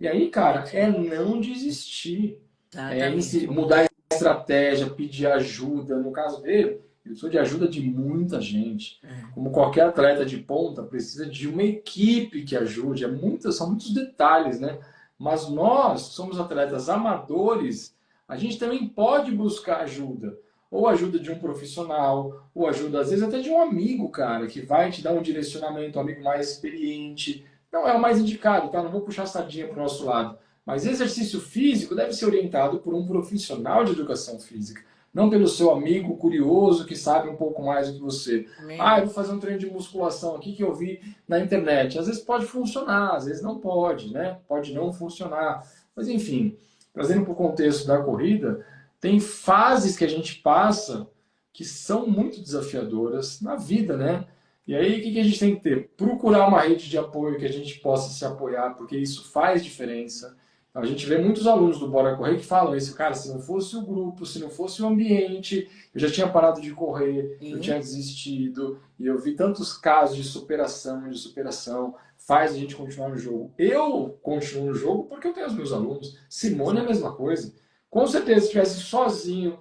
E aí, cara, é exatamente. não desistir. Exatamente. Mudar a estratégia, pedir ajuda. No caso dele, ele precisou de ajuda de muita gente. É, Como qualquer atleta de ponta, precisa de uma equipe que ajude. São muitos detalhes, né? Mas nós, que somos atletas amadores, a gente também pode buscar ajuda. Ou ajuda de um profissional, ou ajuda, às vezes, até de um amigo, cara, que vai te dar um direcionamento, um amigo mais experiente. Não é o mais indicado, tá? Não vou puxar a sardinha para o nosso lado. Mas exercício físico deve ser orientado por um profissional de educação física, não pelo seu amigo curioso que sabe um pouco mais do que você. Ah, eu mesmo. vou fazer um treino de musculação aqui que eu vi na internet. Às vezes pode funcionar, às vezes não pode, né? Pode não funcionar. Mas enfim, trazendo para o contexto da corrida, tem fases que a gente passa que são muito desafiadoras na vida, né? E aí, o que a gente tem que ter? Procurar uma rede de apoio que a gente possa se apoiar, porque isso faz diferença. Então, a gente vê muitos alunos do Bora Correr que falam isso, cara, se não fosse o grupo, se não fosse o ambiente, eu já tinha parado de correr, eu Sim, tinha desistido, e eu vi tantos casos de superação, faz a gente continuar no jogo. Eu continuo no jogo porque eu tenho os meus alunos. Simone é a exato. mesma coisa. Com certeza, se estivesse sozinho,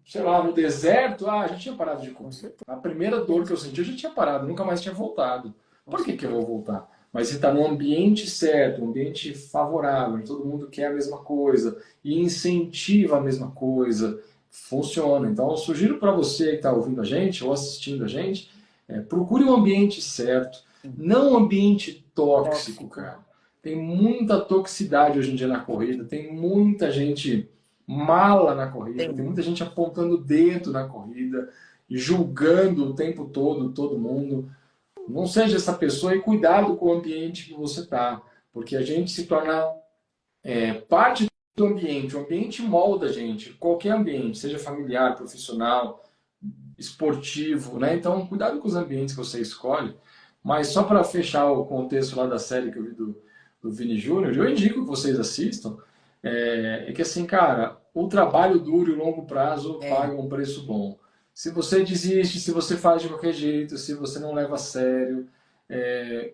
sei lá, no deserto, já tinha parado de Com correr. certeza. A primeira dor que eu senti, eu já tinha parado, nunca mais tinha voltado. Com Por que eu certeza. vou voltar? Mas se está no ambiente certo, um ambiente favorável, todo mundo quer a mesma coisa e incentiva a mesma coisa, funciona. Então, eu sugiro para você que está ouvindo a gente ou assistindo a gente, procure um ambiente certo, Sim. não um ambiente tóxico, Tóxico. cara. Tem muita toxicidade hoje em dia na corrida, tem muita gente mala na corrida, tem Tem. muita gente apontando o dedo na corrida e julgando o tempo todo mundo. Não seja essa pessoa e cuidado com o ambiente que você está, porque a gente se torna parte do ambiente. O ambiente molda a gente, qualquer ambiente, seja familiar, profissional, esportivo, né? Então, cuidado com os ambientes que você escolhe. Mas só para fechar o contexto lá da série que eu vi do Vini Júnior, eu indico que vocês assistam. Que assim, cara, o trabalho duro e o longo prazo É. pagam um preço bom. Se você desiste, se você faz de qualquer jeito, se você não leva a sério,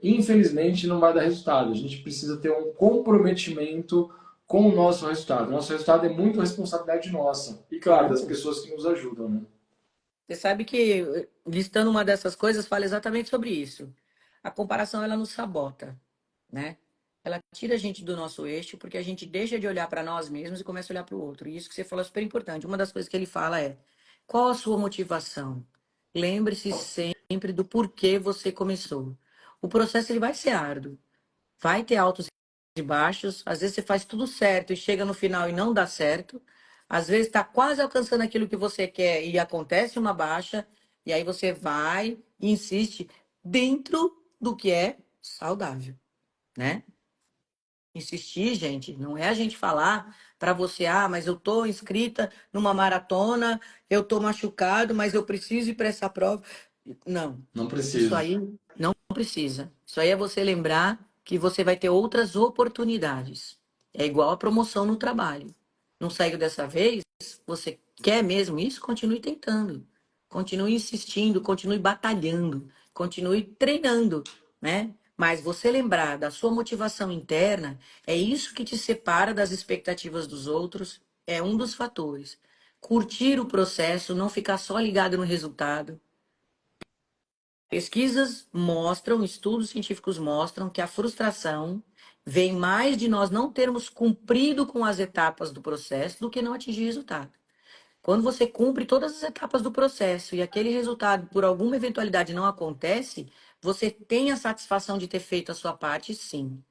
infelizmente não vai dar resultado. A gente precisa ter um comprometimento com o nosso resultado. O nosso resultado é muito responsabilidade nossa. E claro, das Muito. pessoas que nos ajudam, né? Você sabe que, listando uma dessas coisas, fala exatamente sobre isso. A comparação, ela nos sabota, né? Ela tira a gente do nosso eixo porque a gente deixa de olhar para nós mesmos e começa a olhar para o outro. E isso que você falou é super importante. Uma das coisas que ele fala é: qual a sua motivação? Lembre-se sempre do porquê você começou. O processo ele vai ser árduo. Vai ter altos e baixos. Às vezes você faz tudo certo e chega no final e não dá certo. Às vezes está quase alcançando aquilo que você quer e acontece uma baixa. E aí você vai e insiste dentro do que é saudável, né? Insistir, gente, não é a gente falar para você, mas eu tô inscrita numa maratona, eu tô machucado, mas eu preciso ir para essa prova. Não, Não isso precisa. aí não precisa. Isso aí é você lembrar que você vai ter outras oportunidades. É igual a promoção no trabalho. Não saiu dessa vez? Você quer mesmo isso? Continue tentando. Continue insistindo, continue batalhando, continue treinando, né? Mas você lembrar da sua motivação interna, é isso que te separa das expectativas dos outros, é um dos fatores. Curtir o processo, não ficar só ligado no resultado. Pesquisas mostram, estudos científicos mostram que a frustração vem mais de nós não termos cumprido com as etapas do processo do que não atingir resultado. Quando você cumpre todas as etapas do processo e aquele resultado, por alguma eventualidade, não acontece, você tem a satisfação de ter feito a sua parte, sim.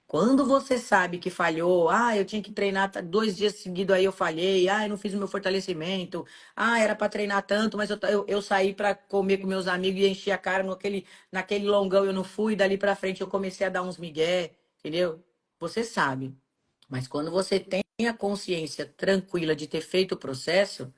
Quando você sabe que falhou, eu tinha que treinar 2 dias seguidos, aí eu falhei, eu não fiz o meu fortalecimento, era para treinar tanto, mas eu saí para comer com meus amigos e enchi a cara naquele longão, eu não fui, dali para frente eu comecei a dar uns migué, entendeu? Você sabe. Mas quando você tem a consciência tranquila de ter feito o processo,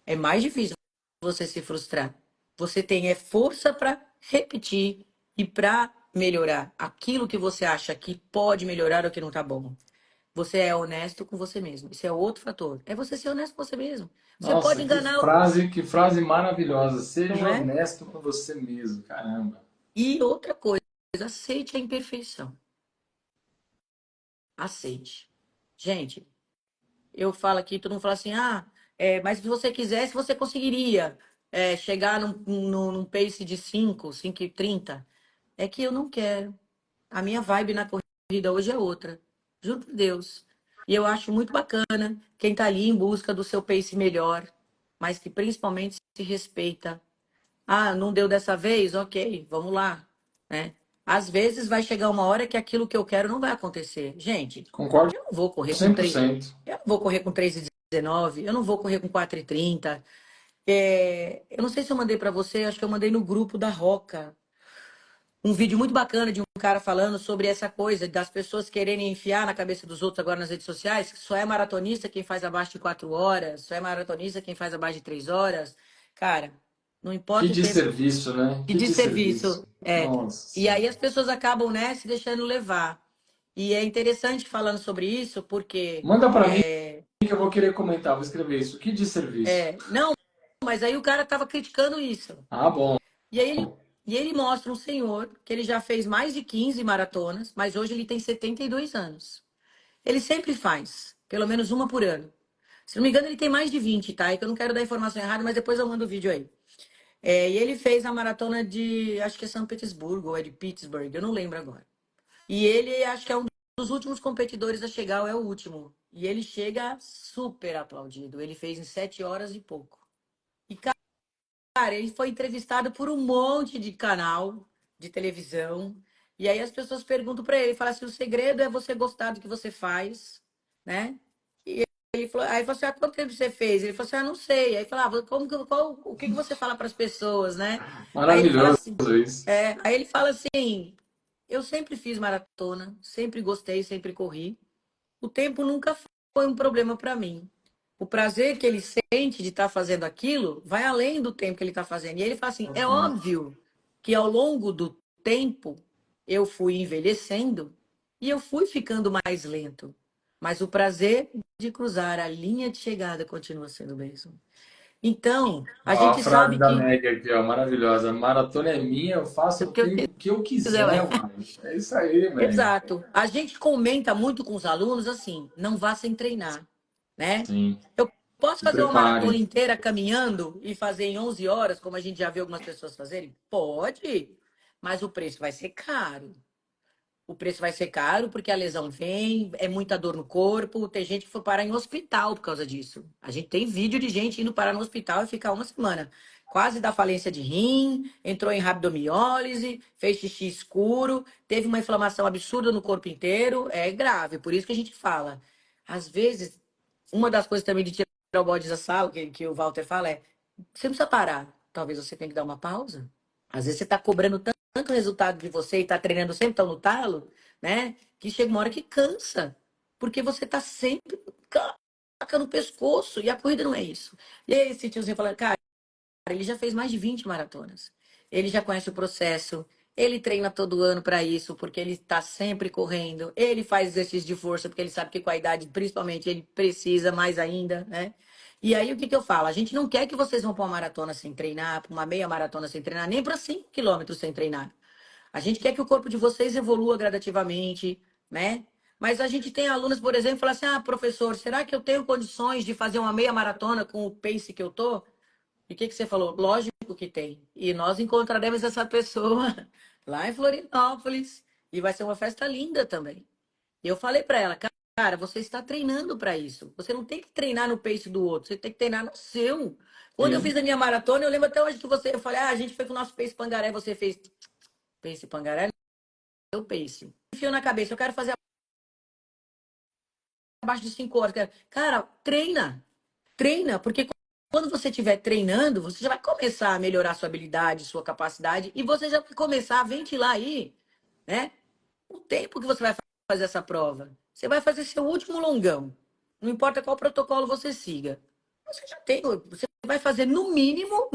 é mais difícil você se frustrar. Você tem força para repetir e para melhorar aquilo que você acha que pode melhorar ou que não tá bom. Você é honesto com você mesmo. Isso é outro fator. É você ser honesto com você mesmo. Você pode Nossa, enganar, que frase maravilhosa. não Seja é? honesto com você mesmo, caramba. E outra coisa, aceite a imperfeição. Aceite. Gente, eu falo aqui, todo mundo fala assim, mas se você quisesse, você conseguiria chegar num pace de 5 e 30. É que eu não quero. A minha vibe na corrida hoje é outra. Juro por Deus. E eu acho muito bacana quem tá ali em busca do seu pace melhor, mas que principalmente se respeita. Não deu dessa vez? Ok, vamos lá, né? Às vezes vai chegar uma hora que aquilo que eu quero não vai acontecer. Gente, Concordo eu não vou correr com 3, 100%. eu não vou correr com 3:19, eu não vou correr com 4:30. Eu não sei se eu mandei para você, acho que eu mandei no grupo da Roca um vídeo muito bacana de um cara falando sobre essa coisa das pessoas quererem enfiar na cabeça dos outros agora nas redes sociais, que só é maratonista quem faz abaixo de 4 horas, só é maratonista quem faz abaixo de 3 horas. Cara, não Que importa o tempo desserviço, né? de Que desserviço. desserviço. Nossa E aí Senhora. as pessoas acabam, né, se deixando levar. E é interessante falando sobre isso, porque Manda para mim que eu vou querer comentar, vou escrever isso. Que desserviço. não, mas aí o cara tava criticando isso. Ah, bom. E aí ele mostra um senhor que ele já fez mais de 15 maratonas, mas hoje ele tem 72 anos. Ele sempre faz, pelo menos uma por ano. Se não me engano, ele tem mais de 20, tá? É que eu não quero dar informação errada, mas depois eu mando o vídeo aí. E ele fez a maratona de, acho que é São Petersburgo, ou é de Pittsburgh, eu não lembro agora. E ele, acho que é um dos últimos competidores a chegar, ou é o último. E ele chega super aplaudido. Ele fez em 7 horas e pouco. E, cara, ele foi entrevistado por um monte de canal de televisão. E aí as pessoas perguntam para ele, falam assim, o segredo é você gostar do que você faz, né? E ele falou, aí falou assim, quanto tempo você fez? Ele falou assim, não sei. Aí falava, o que que você fala para as pessoas, né? Aí ele fala Maravilhoso assim, isso. aí ele fala assim, eu sempre fiz maratona, sempre gostei, sempre corri. O tempo nunca foi um problema para mim. O prazer que ele sente de estar fazendo aquilo vai além do tempo que ele está fazendo. E ele fala assim: é Uhum. óbvio que ao longo do tempo eu fui envelhecendo e eu fui ficando mais lento. Mas o prazer de cruzar a linha de chegada continua sendo o mesmo. Então, a Ó, a gente frase sabe da que. Meg aqui, ó, maravilhosa. A maratona é minha, eu faço O que eu o que eu quiser, quiser, mano. É isso aí, Meg. exato. A gente comenta muito com os alunos assim: não vá sem treinar, né? Sim. Eu posso Se fazer uma maratona prepare. inteira caminhando e fazer em 11 horas, como a gente já viu algumas pessoas fazerem? Pode, mas o preço vai ser caro. O preço vai ser caro porque a lesão vem, é muita dor no corpo. Tem gente que foi parar em hospital por causa disso. A gente tem vídeo de gente indo parar no hospital e ficar uma semana. Quase da falência de rim, entrou em rabdomiólise, fez xixi escuro, teve uma inflamação absurda no corpo inteiro. É grave, por isso que a gente fala. Às vezes, uma das coisas também de tirar o bode da sala, que o Walter fala, é: você não precisa parar. Talvez você tenha que dar uma pausa. Às vezes você está cobrando tanto resultado de você e tá treinando sempre tão no talo, né? Que chega uma hora que cansa. Porque você tá sempre no pescoço. E a corrida não é isso. E aí esse tiozinho falando, cara, ele já fez mais de 20 maratonas. Ele já conhece o processo. Ele treina todo ano para isso, porque ele está sempre correndo. Ele faz exercício de força, porque ele sabe que com a idade, principalmente, ele precisa mais ainda, né? E aí, o que que eu falo? A gente não quer que vocês vão para uma maratona sem treinar, para uma meia maratona sem treinar, nem para 5 quilômetros sem treinar. A gente quer que o corpo de vocês evolua gradativamente, né? Mas a gente tem alunos, por exemplo, que falam assim: ah, professor, será que eu tenho condições de fazer uma meia maratona com o pace que eu tô? E o que que você falou? Lógico que tem. E nós encontraremos essa pessoa lá em Florianópolis. E vai ser uma festa linda também. E eu falei para ela, cara, você está treinando para isso. Você não tem que treinar no pace do outro, você tem que treinar no seu. Quando eu fiz Sim. a minha maratona, eu lembro até hoje que você, eu falei, ah, a gente foi com o nosso pace pangaré, você fez pace pangaré, eu pace. Enfio na cabeça, eu quero fazer abaixo de 5 horas. Cara, treina. Treina, porque quando você estiver treinando, você já vai começar a melhorar sua habilidade, sua capacidade, e você já vai começar a ventilar aí, né? O tempo que você vai fazer essa prova. Você vai fazer seu último longão. Não importa qual protocolo você siga. Você já tem, você vai fazer no mínimo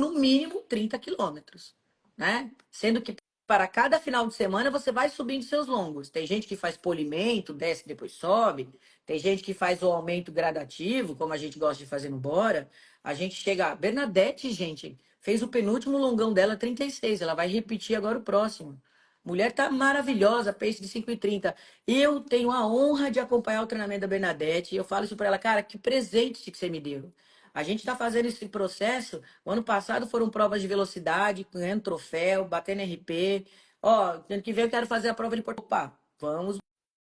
30 quilômetros, né? Sendo que para cada final de semana você vai subindo seus longos. Tem gente que faz polimento, desce e depois sobe. Tem gente que faz o aumento gradativo, como a gente gosta de fazer no Bora. A gente chega. Bernadette, gente, fez o penúltimo longão dela, 36. Ela vai repetir agora o próximo. Mulher tá maravilhosa, pace de 5:30. Eu tenho a honra de acompanhar o treinamento da Bernadette. E eu falo isso para ela, cara, que presente que você me deu. A gente está fazendo esse processo. O ano passado foram provas de velocidade, ganhando troféu, batendo RP. Ó, ano que vem eu quero fazer a prova de Porto. Opa, vamos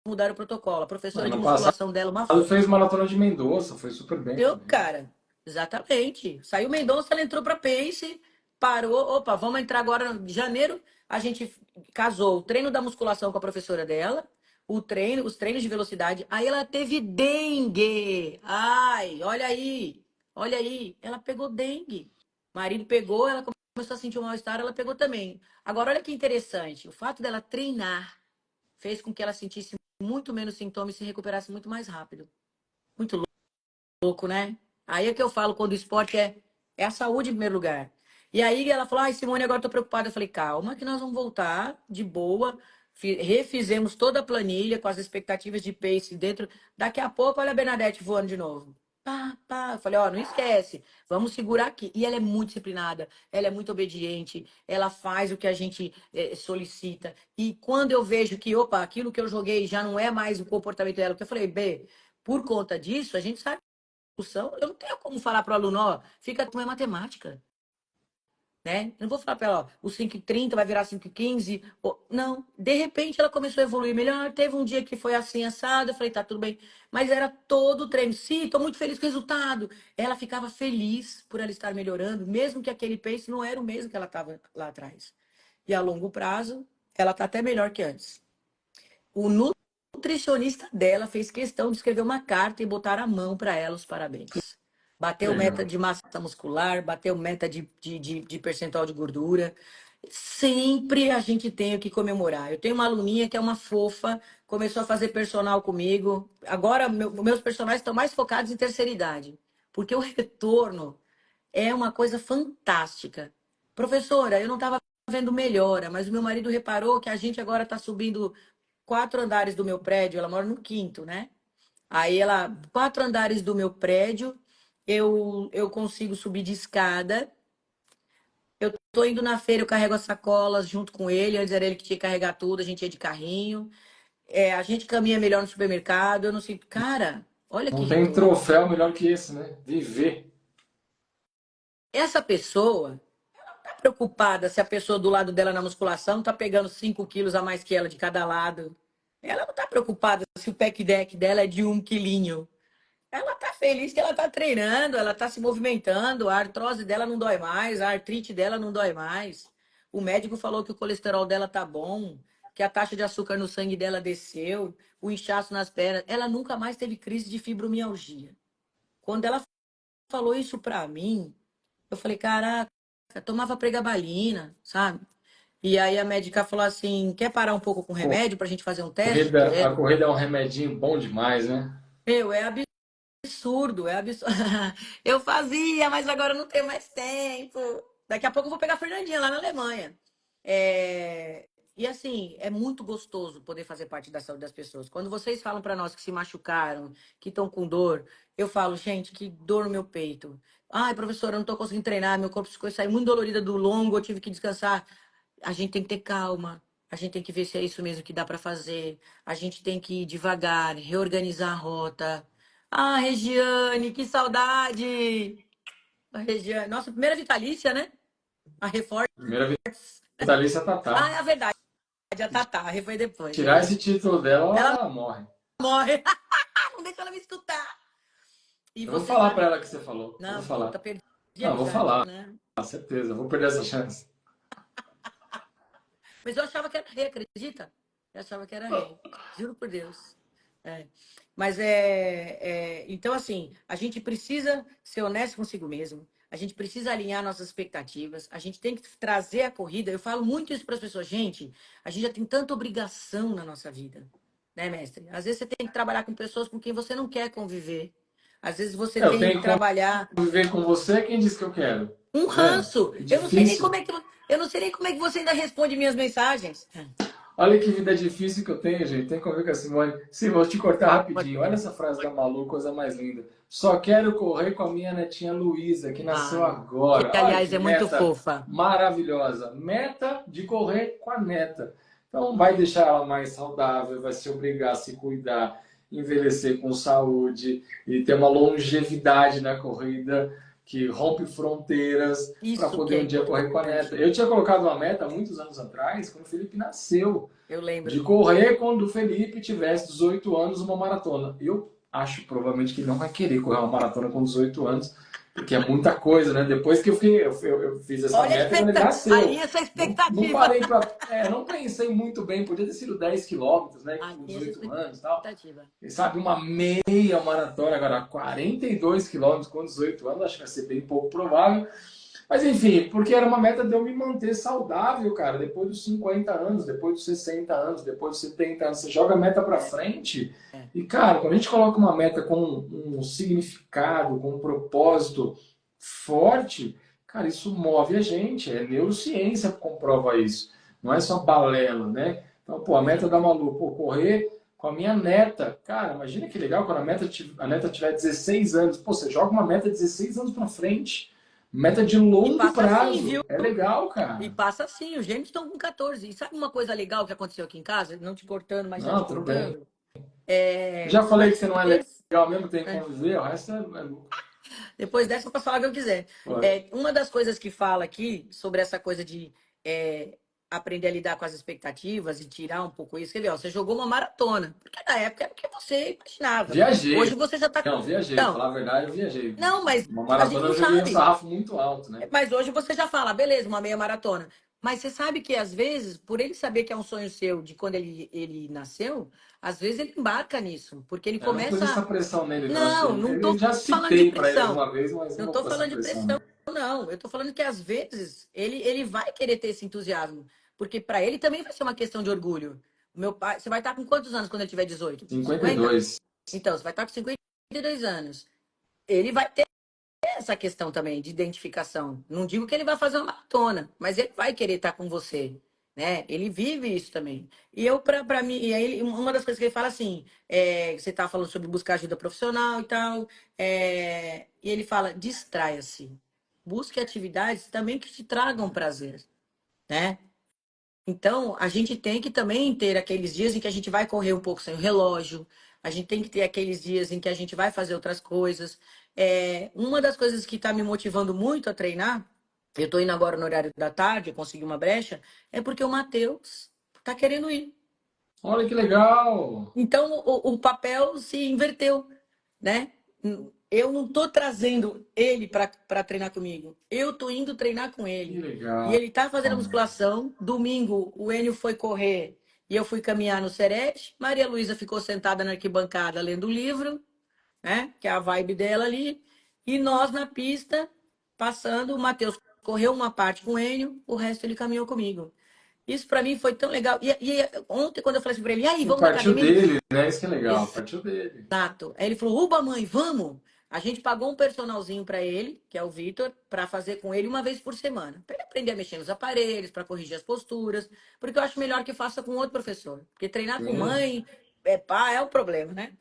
mudar o protocolo. A professora de Ano passado musculação dela, uma fez maratona de Mendoza, foi super bem eu, também. cara, exatamente. Saiu Mendonça, ela entrou para Pace, parou. Opa, vamos entrar agora em janeiro. A gente casou o treino da musculação com a professora dela, o treino, os treinos de velocidade. Aí ela teve dengue. Ai, olha aí, olha aí. Ela pegou dengue. O marido pegou, ela começou a sentir um mal-estar, ela pegou também. Agora, olha que interessante. O fato dela treinar fez com que ela sentisse muito menos sintomas e se recuperasse muito mais rápido. Muito louco, né? Aí é que eu falo quando o esporte é a saúde em primeiro lugar. E aí ela falou, ai, Simone, agora eu tô preocupada. Eu falei, calma, que nós vamos voltar de boa. Refizemos toda a planilha com as expectativas de pace dentro. Daqui a pouco, olha a Bernadette voando de novo. Pá, pá. Eu falei, ó, não esquece, vamos segurar aqui. E ela é muito disciplinada, ela é muito obediente, ela faz o que a gente solicita. E quando eu vejo que, opa, aquilo que eu joguei já não é mais o comportamento dela, que eu falei, B, por conta disso, a gente sabe discussão, eu não tenho como falar para o aluno, ó, fica com a matemática, né? Eu não vou falar para ela, ó, o 5:30 vai virar 5:15. Não, de repente ela começou a evoluir melhor, teve um dia que foi assim, assado, eu falei, tá tudo bem, mas era todo o treino. Sim, tô muito feliz com o resultado. Ela ficava feliz por ela estar melhorando, mesmo que aquele pace não era o mesmo que ela estava lá atrás. E a longo prazo, ela tá até melhor que antes. O nutricionista dela fez questão de escrever uma carta e botar a mão para ela os parabéns. Bateu meta Legal. de massa muscular, bateu meta de percentual de gordura. Sempre a gente tem o que comemorar. Eu tenho uma aluninha que é uma fofa, começou a fazer personal comigo. Agora, meus personagens estão mais focados em terceira idade, porque o retorno é uma coisa fantástica. Professora, eu não estava vendo melhora, mas o meu marido reparou que a gente agora está subindo 4 andares do meu prédio, ela mora no quinto, né? Aí ela, 4 andares do meu prédio, eu consigo subir de escada. Eu tô indo na feira, eu carrego as sacolas junto com ele. Antes era ele que tinha que carregar tudo, a gente ia de carrinho. A gente caminha melhor no supermercado. Eu não sei, cara, olha que Não tem retorno. troféu melhor que esse, né? Viver. Essa pessoa tá preocupada se a pessoa do lado dela na musculação tá pegando 5 quilos a mais que ela de cada lado. Ela não tá preocupada se o pack deck dela é de 1 quilinho. Ela tá feliz que ela tá treinando, ela tá se movimentando, a artrose dela não dói mais, a artrite dela não dói mais. O médico falou que o colesterol dela tá bom, que a taxa de açúcar no sangue dela desceu, o inchaço nas pernas. Ela nunca mais teve crise de fibromialgia. Quando ela falou isso pra mim, eu falei, caraca, tomava pregabalina, sabe? E aí a médica falou assim, quer parar um pouco com o remédio pra gente fazer um teste? A Quero. corrida é um remedinho bom demais, né? Meu, é absurdo, é absurdo. Eu fazia, mas agora não tenho mais tempo. Daqui a pouco eu vou pegar a Fernandinha lá na Alemanha. E assim, é muito gostoso poder fazer parte da saúde das pessoas. Quando vocês falam para nós que se machucaram, que estão com dor, eu falo, gente, que dor no meu peito. Ai, professora, eu não estou conseguindo treinar, meu corpo ficou saindo muito dolorida do longo, eu tive que descansar. A gente tem que ter calma, a gente tem que ver se é isso mesmo que dá para fazer, a gente tem que ir devagar, reorganizar a rota. Ah, Regiane, que saudade! A Regiane, nossa primeira vitalícia, né? A Reforço. Primeira vitalícia Ah, Tatá. é a verdade, a Tatá, foi depois, Tirar esse verdade. título dela, Ela ela morre. morre, não deixa ela me escutar. E Eu vou você falar pra sabe. ela que você falou. Eu vou Não, puta, falar. perdi a Não, eu vou amizade, falar, né? com certeza. Eu vou perder essa chance. Mas eu achava que era rei, acredita? Eu achava que era rei. Juro por Deus. É. Mas então, assim, a gente precisa ser honesto consigo mesmo. A gente precisa alinhar nossas expectativas. A gente tem que trazer a corrida. Eu falo muito isso para as pessoas. Gente, a gente já tem tanta obrigação na nossa vida, né, mestre? Às vezes você tem que trabalhar com pessoas com quem você não quer conviver. Às vezes você Eu tem tenho que que trabalhar conviver com você, quem disse que eu quero? um Tá vendo? ranço. É Eu não sei nem como difícil. é que eu não sei nem como é que você ainda responde minhas mensagens. Olha que vida difícil que eu tenho, gente. Tem que conviver com a Simone. Sim, vou te cortar Pode rapidinho. Olha falar. essa frase da Malu, coisa mais linda. Só quero correr com a minha netinha Luísa, que nasceu Ai, que agora. Olha aliás que é muito meta fofa. maravilhosa. Meta de correr com a neta. Então vai deixar ela mais saudável, vai se obrigar a se cuidar, envelhecer com saúde e ter uma longevidade na corrida que rompe fronteiras para Isso que poder é um dia correr com a neta. importante. Eu tinha colocado uma meta muitos anos atrás, quando o Felipe nasceu, Eu de lembro. correr quando o Felipe tivesse 18 anos uma maratona. Eu acho provavelmente que ele não vai querer correr uma maratona com 18 anos, porque é muita coisa, né? Depois que eu fiz essa Olha a meta quando ele nasceu. alinha essa Não expectativa. parei para. Não pensei muito bem, podia ter sido 10 quilômetros, né? Com Alinha essa 18 anos e tal. expectativa. Quem sabe uma meia maratona, agora 42 quilômetros com 18 anos, acho que vai ser bem pouco provável. Mas enfim, porque era uma meta de eu me manter saudável, cara, depois dos 50 anos, depois dos 60 anos, depois dos 70 anos, você joga a meta para É, frente. é. E cara, quando a gente coloca uma meta com um significado, com um propósito forte, cara, isso move a gente. É neurociência que comprova isso. Não é só balela, né? Então, pô, a meta da Malu, pô, correr com a minha neta. Cara, imagina que legal quando a neta tiver 16 anos. Pô, você joga uma meta de 16 anos para frente. Meta de E longo passa assim, viu? prazo. É legal, E cara. passa assim. Os gêmeos estão com 14. E sabe uma coisa legal que aconteceu aqui em casa? Não te cortando, mas já te Não, tudo bem. cortando. Já Uma falei que você não é vez. legal mesmo, tem que É, conviver, o resto é lucro. depois dessa, eu posso falar o que eu quiser. Pode. Uma das coisas que fala aqui sobre essa coisa de aprender a lidar com as expectativas e tirar um pouco isso. Quer ver, ó, você jogou uma maratona, porque na época era o que você imaginava. Viajei. Hoje você já tá. Não, viajei. Não, Falar a verdade, eu viajei. não, mas Uma a gente maratona não eu joguei um sabe. sarrafo muito alto, né? Mas hoje você já fala, beleza, uma meia maratona. Mas você sabe que às vezes, por ele saber que é um sonho seu de quando ele nasceu, às vezes ele embarca nisso, porque ele Eu não pus essa começa. pressão nele, não. Acho que Não, não eu tô já falando de citei para ele pressão. alguma vez, mas não Não vou tô pôr essa falando de pressão pressão, nele. não. Eu tô falando que às vezes ele vai querer ter esse entusiasmo, porque para ele também vai ser uma questão de orgulho. O meu pai, você vai estar com quantos anos quando ele tiver 18? 50? 52. Então, você vai estar com 52 anos. Ele vai ter essa questão também de identificação. Não digo que ele vai fazer uma maratona, mas ele vai querer estar com você, né? Ele vive isso também. E eu, para mim, e aí uma das coisas que ele fala assim, você tá falando sobre buscar ajuda profissional e tal, e ele fala, distraia-se. Busque atividades também que te tragam prazer, né? Então, a gente tem que também ter aqueles dias em que a gente vai correr um pouco sem o relógio, a gente tem que ter aqueles dias em que a gente vai fazer outras coisas. Uma das coisas que está me motivando muito a treinar, eu estou indo agora no horário da tarde, eu consegui uma brecha, é porque o Matheus está querendo ir. Olha que legal! Então, o papel se inverteu, né? Eu não estou trazendo ele para treinar comigo. Eu estou indo treinar com Que ele. E legal! ele está fazendo a musculação. Domingo, o Enio foi correr e eu fui caminhar no Serete. Maria Luísa ficou sentada na arquibancada lendo o livro, né? Que é a vibe dela ali. E nós na pista, passando. O Matheus correu uma parte com o Enio, o resto ele caminhou comigo. Isso para mim foi tão legal. E ontem, quando eu falei assim para ele, e aí, E vamos na partiu academia? dele, né? Isso que é legal, partiu dele. Exato. Aí ele falou, uba, mãe, vamos. A gente pagou um personalzinho para ele, que é o Vitor, para fazer com ele uma vez por semana. Para ele aprender a mexer nos aparelhos, para corrigir as posturas. Porque eu acho melhor que faça com outro professor. Porque treinar com Sim. mãe, pá, é o problema, né?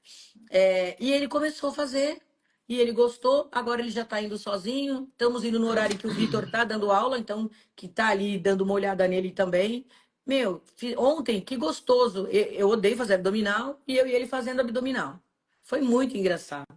E ele começou a fazer. E ele gostou, agora ele já está indo sozinho. Estamos indo no horário que o Vitor está dando aula, então que está ali dando uma olhada nele também. Meu, ontem, que gostoso. Eu odeio fazer abdominal e eu e ele fazendo abdominal. Foi muito engraçado,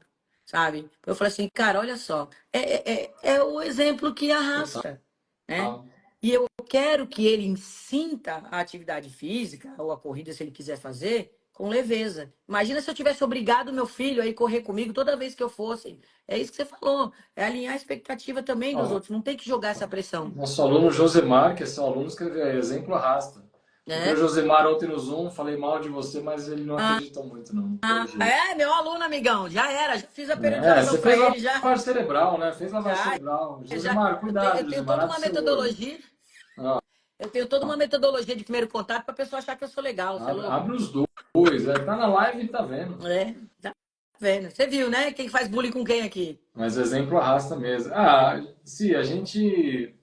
sabe? Eu falei assim, cara, olha só, é o exemplo que Total. arrasta, né? E eu quero que ele sinta a atividade física ou a corrida, se ele quiser fazer, com leveza. Imagina se eu tivesse obrigado meu filho a ir correr comigo toda vez que eu fosse. É isso que você falou, é alinhar a expectativa também dos Ó, outros, não tem que jogar essa pressão, nosso aluno Josemar, que é seu aluno, escreveu aí, exemplo arrasta. Porque o né? Josemar ontem no Zoom, falei mal de você, mas ele não acreditou muito, não. Não teve jeito. Meu aluno, amigão, já era, já fiz a É, periodização você para fez ele, já, lavagem cerebral, né? Fez lavagem já, cerebral. já. Josemar, Eu cuidado, tenho Josemar, toda nada de uma ser gordo. metodologia. Ó, Eu tenho toda uma metodologia de primeiro contato para a pessoa achar que eu sou legal, você é abre, louco? abre os dois. Tá na live e tá vendo. Tá vendo? Você viu, né? Quem faz bullying com quem aqui? Mas o exemplo arrasta mesmo. Ah, sim, a gente.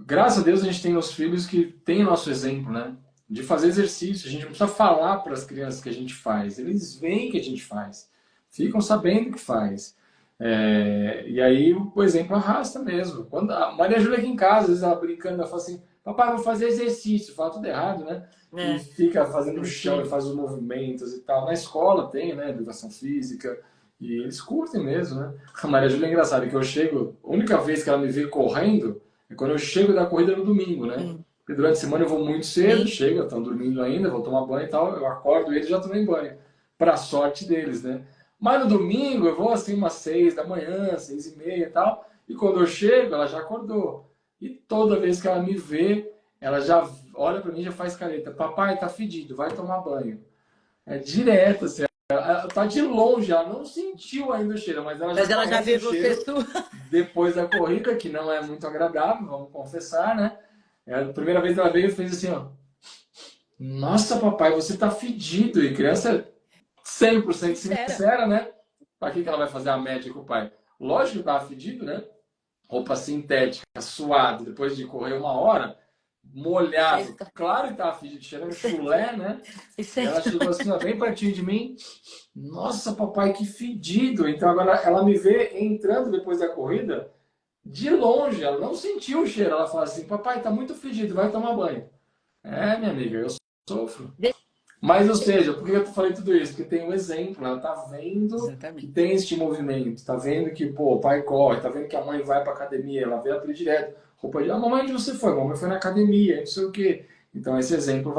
Graças a Deus a gente tem os filhos que têm o nosso exemplo, né? De fazer exercício. A gente não precisa falar para as crianças que a gente faz. Eles veem que a gente faz. Ficam sabendo que faz. E aí o exemplo arrasta mesmo. Quando a Maria Júlia aqui em casa, às vezes ela brincando, ela fala assim, papai, vou fazer exercício. Fala tudo errado, né? E É, fica fazendo no chão e bonitinho. faz os movimentos e tal. Na escola tem, né? Educação física. E eles curtem mesmo, né? A Maria Júlia é engraçada, que eu chego, a única vez que ela me vê correndo é quando eu chego da corrida no domingo, né? Hum, Porque durante a semana eu vou muito cedo, sim, chego, estão dormindo ainda, vou tomar banho e tal, eu acordo eles já tomei banho. Pra sorte deles, né? Mas no domingo eu vou assim umas 6 da manhã, 6h30 e tal, e quando eu chego ela já acordou. E toda vez que ela me vê, ela já olha pra mim e já faz careta. Papai, tá fedido, vai tomar banho. É direto, assim. Ela tá de longe, ela não sentiu ainda o cheiro, mas ela já mas ela já conhece vê o você cheiro sua. depois da corrida, que não é muito agradável, vamos confessar, né? A primeira vez que ela veio, fez assim, ó. Nossa, papai, você tá fedido. E criança 100% Sincera. sincera, né? Pra que ela vai fazer a média com o pai? Lógico que tava fedido, né? Roupa sintética, suado, depois de correr 1 hora, Fez- molhado. Claro que tava fedido, cheirando Isso, chulé, né? isso E aí. ela chegou assim, ó, bem pertinho de mim. Nossa, papai, que fedido. Então agora ela me vê entrando depois da corrida, de longe, ela não sentiu o cheiro. Ela fala assim, papai, tá muito fedido, vai tomar banho. É, minha amiga, eu sofro. Mas, ou seja, por que eu falei tudo isso? Porque tem um exemplo, ela tá vendo que Exatamente. tem este movimento, tá vendo que, pô, o pai corre, tá vendo que a mãe vai pra academia, ela vê ela direto. Roupa de, mamãe, onde você foi? Mamãe foi na academia, não sei o quê. Então, esse exemplo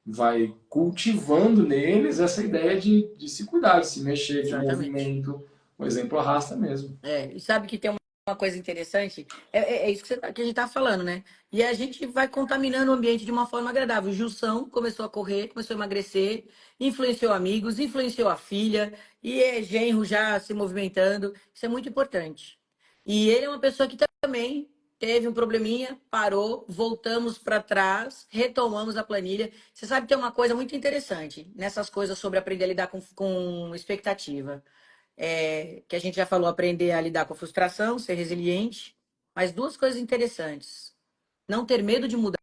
vai cultivando neles essa ideia de se cuidar, de se mexer, de Exatamente. movimento. O exemplo arrasta mesmo. E sabe que tem uma coisa interessante? É isso que, que a gente tá falando, né? E a gente vai contaminando o ambiente de uma forma agradável. O Jussão começou a correr, começou a emagrecer, influenciou amigos, influenciou a filha, e genro já se movimentando. Isso é muito importante. E ele é uma pessoa que também teve um probleminha, parou, voltamos para trás, retomamos a planilha. Você sabe que tem uma coisa muito interessante nessas coisas sobre aprender a lidar com expectativa que a gente já falou, aprender a lidar com a frustração, ser resiliente, mas duas coisas interessantes. Não ter medo de mudar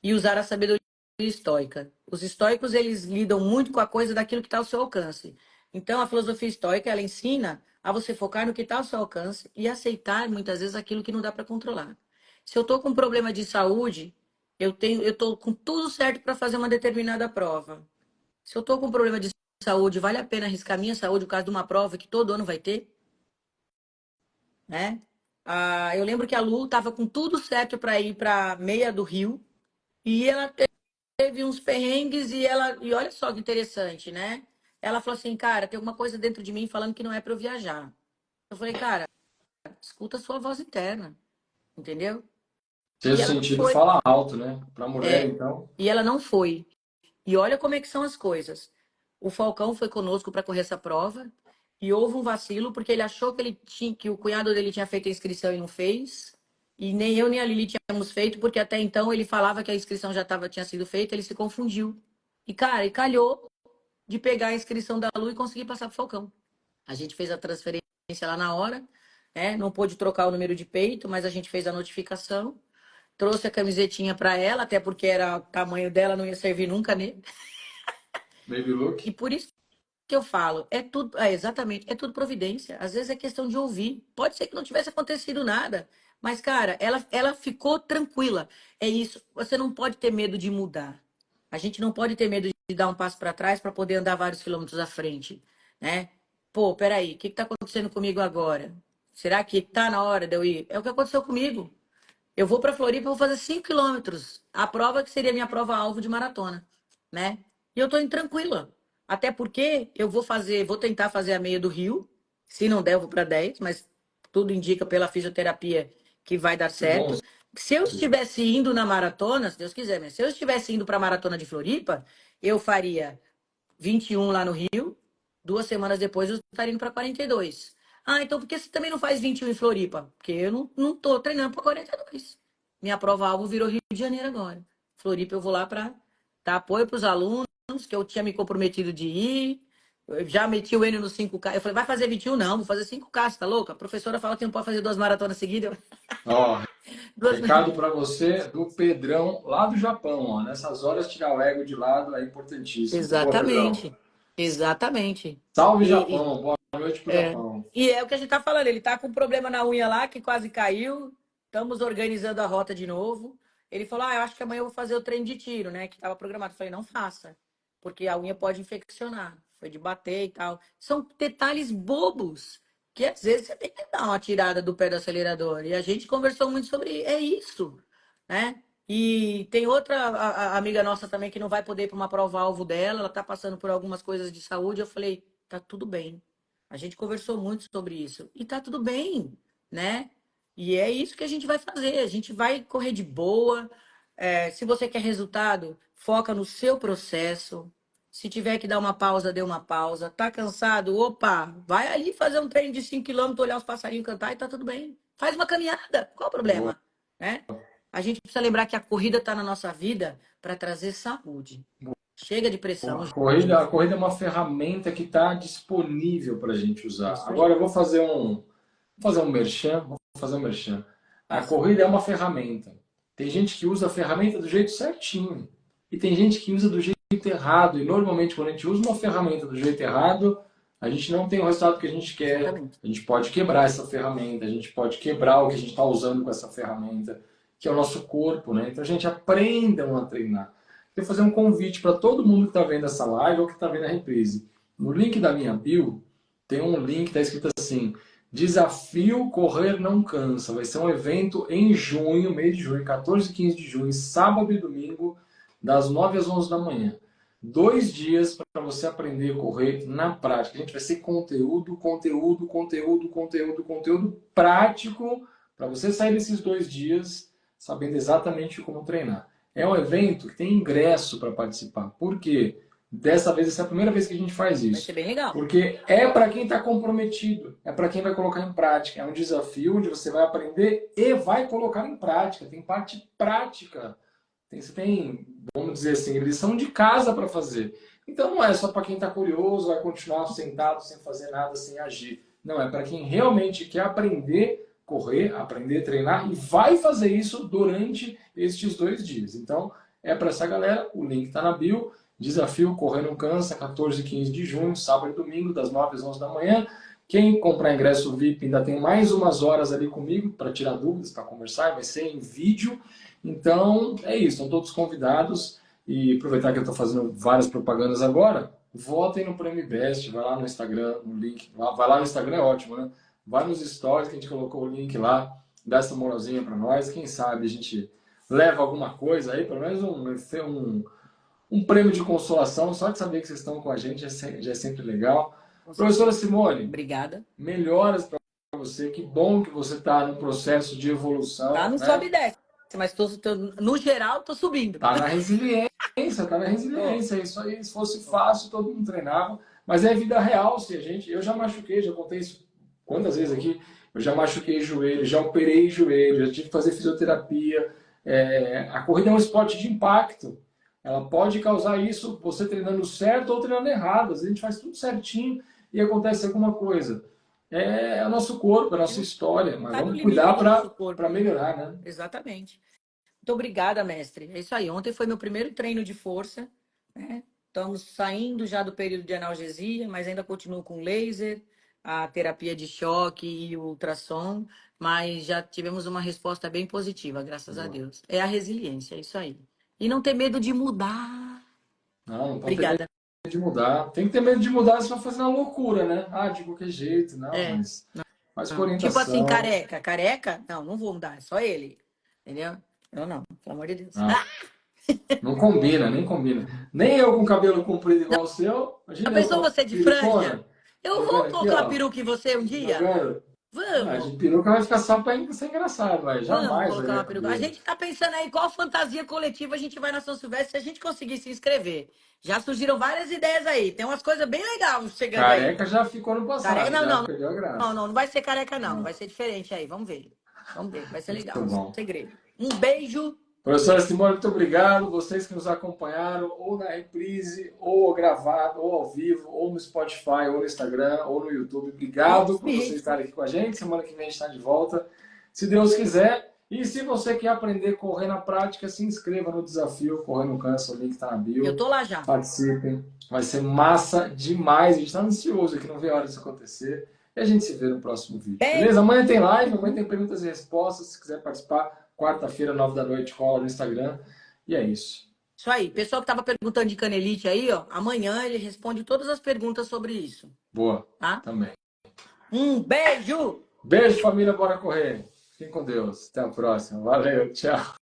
e usar a sabedoria estoica. Os estoicos, eles lidam muito com a coisa daquilo que está ao seu alcance. Então, a filosofia estoica, ela ensina a você focar no que está ao seu alcance e aceitar, muitas vezes, aquilo que não dá para controlar. Se eu estou com um problema de saúde, eu estou com tudo certo para fazer uma determinada prova. Se eu estou com um problema de saúde, vale a pena arriscar minha saúde por causa de uma prova que todo ano vai ter, né? Eu lembro que a Lu estava com tudo certo para ir para meia do Rio e ela teve uns perrengues e olha só que interessante, né? Ela falou assim, cara, tem alguma coisa dentro de mim falando que não é para eu viajar. Eu falei, cara, escuta a sua voz interna, entendeu? Ter E ela não sentido foi. fala alto, né? Pra mulher, É, então. e ela não foi. E olha como é que são as coisas. O Falcão foi conosco para correr essa prova e houve um vacilo porque ele achou que ele tinha, que o cunhado dele tinha feito a inscrição e não fez. E nem eu nem a Lili tínhamos feito, porque até então ele falava que a inscrição tinha sido feita, ele se confundiu. E, cara, e calhou de pegar a inscrição da Lu e conseguir passar pro Falcão. A gente fez a transferência lá na hora, né? Não pôde trocar o número de peito, mas a gente fez a notificação. Trouxe a camisetinha para ela, até porque era o tamanho dela, não ia servir nunca nele. Baby look. E por isso que eu falo, é tudo, exatamente, é tudo providência. Às vezes é questão de ouvir. Pode ser que não tivesse acontecido nada, mas, cara, ela ficou tranquila. É isso. Você não pode ter medo de mudar. A gente não pode ter medo de dar um passo para trás para poder andar vários quilômetros à frente, né? Pô, peraí, o que está acontecendo comigo agora? Será que tá na hora de eu ir? É o que aconteceu comigo. Eu vou para Floripa, vou fazer 5 quilômetros. A prova que seria minha prova-alvo de maratona, né? E eu tô indo tranquila. Até porque eu vou tentar fazer a meia do Rio. Se não der, eu vou para 10, mas tudo indica pela fisioterapia que vai dar Que bom. certo. Se eu estivesse indo na maratona, se Deus quiser, mas se eu estivesse indo para a maratona de Floripa, eu faria 21 lá no Rio, 2 semanas depois eu estaria indo para 42. Ah, então por que você também não faz 21 em Floripa? Porque eu não tô treinando para 42. Minha prova-alvo virou Rio de Janeiro agora. Floripa eu vou lá para dar apoio para os alunos, que eu tinha me comprometido de ir. Eu já meti o N no 5K. Eu falei, vai fazer 21? Não, vou fazer 5K, você tá louca? A professora fala que não pode fazer 2 maratonas seguidas. Ó, Duas... recado para você do Pedrão, lá do Japão. Ó. Nessas horas, tirar o ego de lado é importantíssimo. Boa, Pedrão. Exatamente. Exatamente. Salve, E, Japão. Boa noite pro É. Japão. E é o que a gente tá falando, ele tá com um problema na unha lá, que quase caiu. Estamos organizando a rota de novo. Ele falou: eu acho que amanhã eu vou fazer o treino de tiro, né? Que estava programado. Eu falei, não faça, porque a unha pode infeccionar. Foi de bater e tal. São detalhes bobos que às vezes você tem que dar uma tirada do pé do acelerador. E a gente conversou muito sobre isso, né? E tem outra amiga nossa também que não vai poder ir para uma prova-alvo dela, ela tá passando por algumas coisas de saúde. Eu falei, tá tudo bem. A gente conversou muito sobre isso. E tá tudo bem, né? E é isso que a gente vai fazer. A gente vai correr de boa. Se você quer resultado, foca no seu processo. Se tiver que dar uma pausa, dê uma pausa. Tá cansado? Opa, vai ali fazer um treino de 5 quilômetros, olhar os passarinhos cantar e tá tudo bem. Faz uma caminhada. Qual o Boa. problema? Né? A gente precisa lembrar que a corrida está na nossa vida para trazer saúde. Chega de pressão, A gente. corrida é uma ferramenta que está disponível para a gente É usar. isso aí. Agora eu vou fazer um merchan, vou fazer um merchan. A Passa. corrida é uma ferramenta. Tem gente que usa a ferramenta do jeito certinho e tem gente que usa do jeito errado. E normalmente quando a gente usa uma ferramenta do jeito errado, a gente não tem o resultado que a gente quer. Exatamente. A gente pode quebrar essa ferramenta, a gente pode quebrar o que a gente está usando com essa ferramenta, que é o nosso corpo, né? Então a gente aprendam a treinar. Queria fazer um convite para todo mundo que está vendo essa live ou que está vendo a reprise. No link da minha bio, tem um link que está escrito assim: Desafio Correr Não Cansa. Vai ser um evento em junho, mês de junho, 14 e 15 de junho, sábado e domingo, das 9 às 11 da manhã. 2 dias para você aprender a correr na prática. A gente vai ser conteúdo, conteúdo, conteúdo, conteúdo, conteúdo prático para você sair desses 2 dias sabendo exatamente como treinar. É um evento que tem ingresso para participar. Por quê? Dessa vez, essa é a primeira vez que a gente faz Vai isso. ser bem legal. Porque é para quem está comprometido, é para quem vai colocar em prática. É um desafio onde você vai aprender e vai colocar em prática. Tem parte prática. Você tem, vamos dizer assim, lição de casa para fazer. Então não é só para quem está curioso, vai continuar sentado sem fazer nada, sem agir. Não, é para quem realmente quer aprender correr, aprender a treinar e vai fazer isso durante estes 2 dias. Então, é para essa galera, o link está na bio. Desafio Correr Não Cansa, 14 e 15 de junho, sábado e domingo, das 9 às 11 da manhã. Quem comprar ingresso VIP ainda tem mais umas horas ali comigo para tirar dúvidas, para conversar, vai ser em vídeo. Então, é isso, estão todos convidados. E aproveitar que eu estou fazendo várias propagandas agora, votem no Prêmio Best, vai lá no Instagram, no link. Vai lá no Instagram, é ótimo, né? Vai nos stories que a gente colocou o link lá, dá essa moralzinha para nós. Quem sabe a gente leva alguma coisa aí, pelo menos um prêmio de consolação, só de saber que vocês estão com a gente já é sempre legal. Professora Simone, Obrigada. melhoras para você, que bom que você está no processo de Tá evolução, no sobe né? e desce, mas no geral tô subindo. Tá na resiliência, tá na Tô. resiliência. Isso aí, se fosse fácil, todo mundo treinava. Mas é vida real, se a gente. Eu já machuquei, já contei isso quantas vezes aqui. Eu já machuquei joelho, já operei joelho, já tive que fazer fisioterapia. A corrida é um esporte de impacto. Ela pode causar isso você treinando certo ou treinando errado. Às vezes a gente faz tudo certinho e acontece alguma coisa. É o nosso corpo, é a nossa história, mas Tá no vamos limite cuidar do nosso corpo, para né? melhorar, né? Exatamente. Muito obrigada, mestre. É isso aí. Ontem foi meu primeiro treino de força, né? Estamos saindo já do período de analgesia, mas ainda continuo com laser, a terapia de choque e o ultrassom, mas já tivemos uma resposta bem positiva, graças a Boa. Deus. É a resiliência, é isso aí. E não ter medo de mudar. Não pode ter medo Obrigada. de mudar. Tem que ter medo de mudar se for fazer uma loucura, né? Ah, de qualquer jeito, não, É. mas com Não. Tipo assim, orientação. careca. Careca? Não, não vou mudar, é só ele. Entendeu? Eu não, pelo amor de Deus. Não, não combina, nem combina. Nem eu com cabelo comprido igual o seu. Já Imagina eu com pensou a você de franja? pericona, Eu vou jogando aqui, colocar uma ó. peruca em você um dia? Jogando. Ah, Vamos, de peruca vai ficar só para ser engraçado, mas vamos jamais colocar daria uma peruca. A cabelo. gente tá pensando aí qual fantasia coletiva a gente vai na São Silvestre se a gente conseguir se inscrever. Já surgiram várias ideias aí. Tem umas coisas bem legais chegando aí. Careca já ficou no Careca? passado, Não, já não, perdeu a não, graça. não, não vai ser careca, não. Ah, Vai ser diferente aí. Vamos ver. Vamos ver. Vai ser muito legal. bom. Segredo. Um beijo. Professora Simone, muito obrigado. Vocês que nos acompanharam, ou na reprise, ou gravado, ou ao vivo, ou no Spotify, ou no Instagram, ou no YouTube. Obrigado por vocês Isso. estarem aqui com a gente. Semana que vem a gente está de volta, se Deus quiser. E se você quer aprender a correr na prática, se inscreva no desafio Correr no Cansa, o link está na Eu bio. tô lá já. Participem. Vai ser massa demais. A gente está ansioso aqui, não vê a hora disso acontecer. E a gente se vê no próximo vídeo, Beijo. beleza? Amanhã tem live, amanhã tem perguntas e respostas. Se quiser participar, quarta-feira, 9 da noite, rola no Instagram. E é isso. Isso aí. Pessoal que tava perguntando de canelite aí, ó. Amanhã ele responde todas as perguntas sobre isso. Boa. Tá? Também. Um beijo! Beijo, família. Bora correr. Fiquem com Deus. Até a próxima. Valeu. Tchau.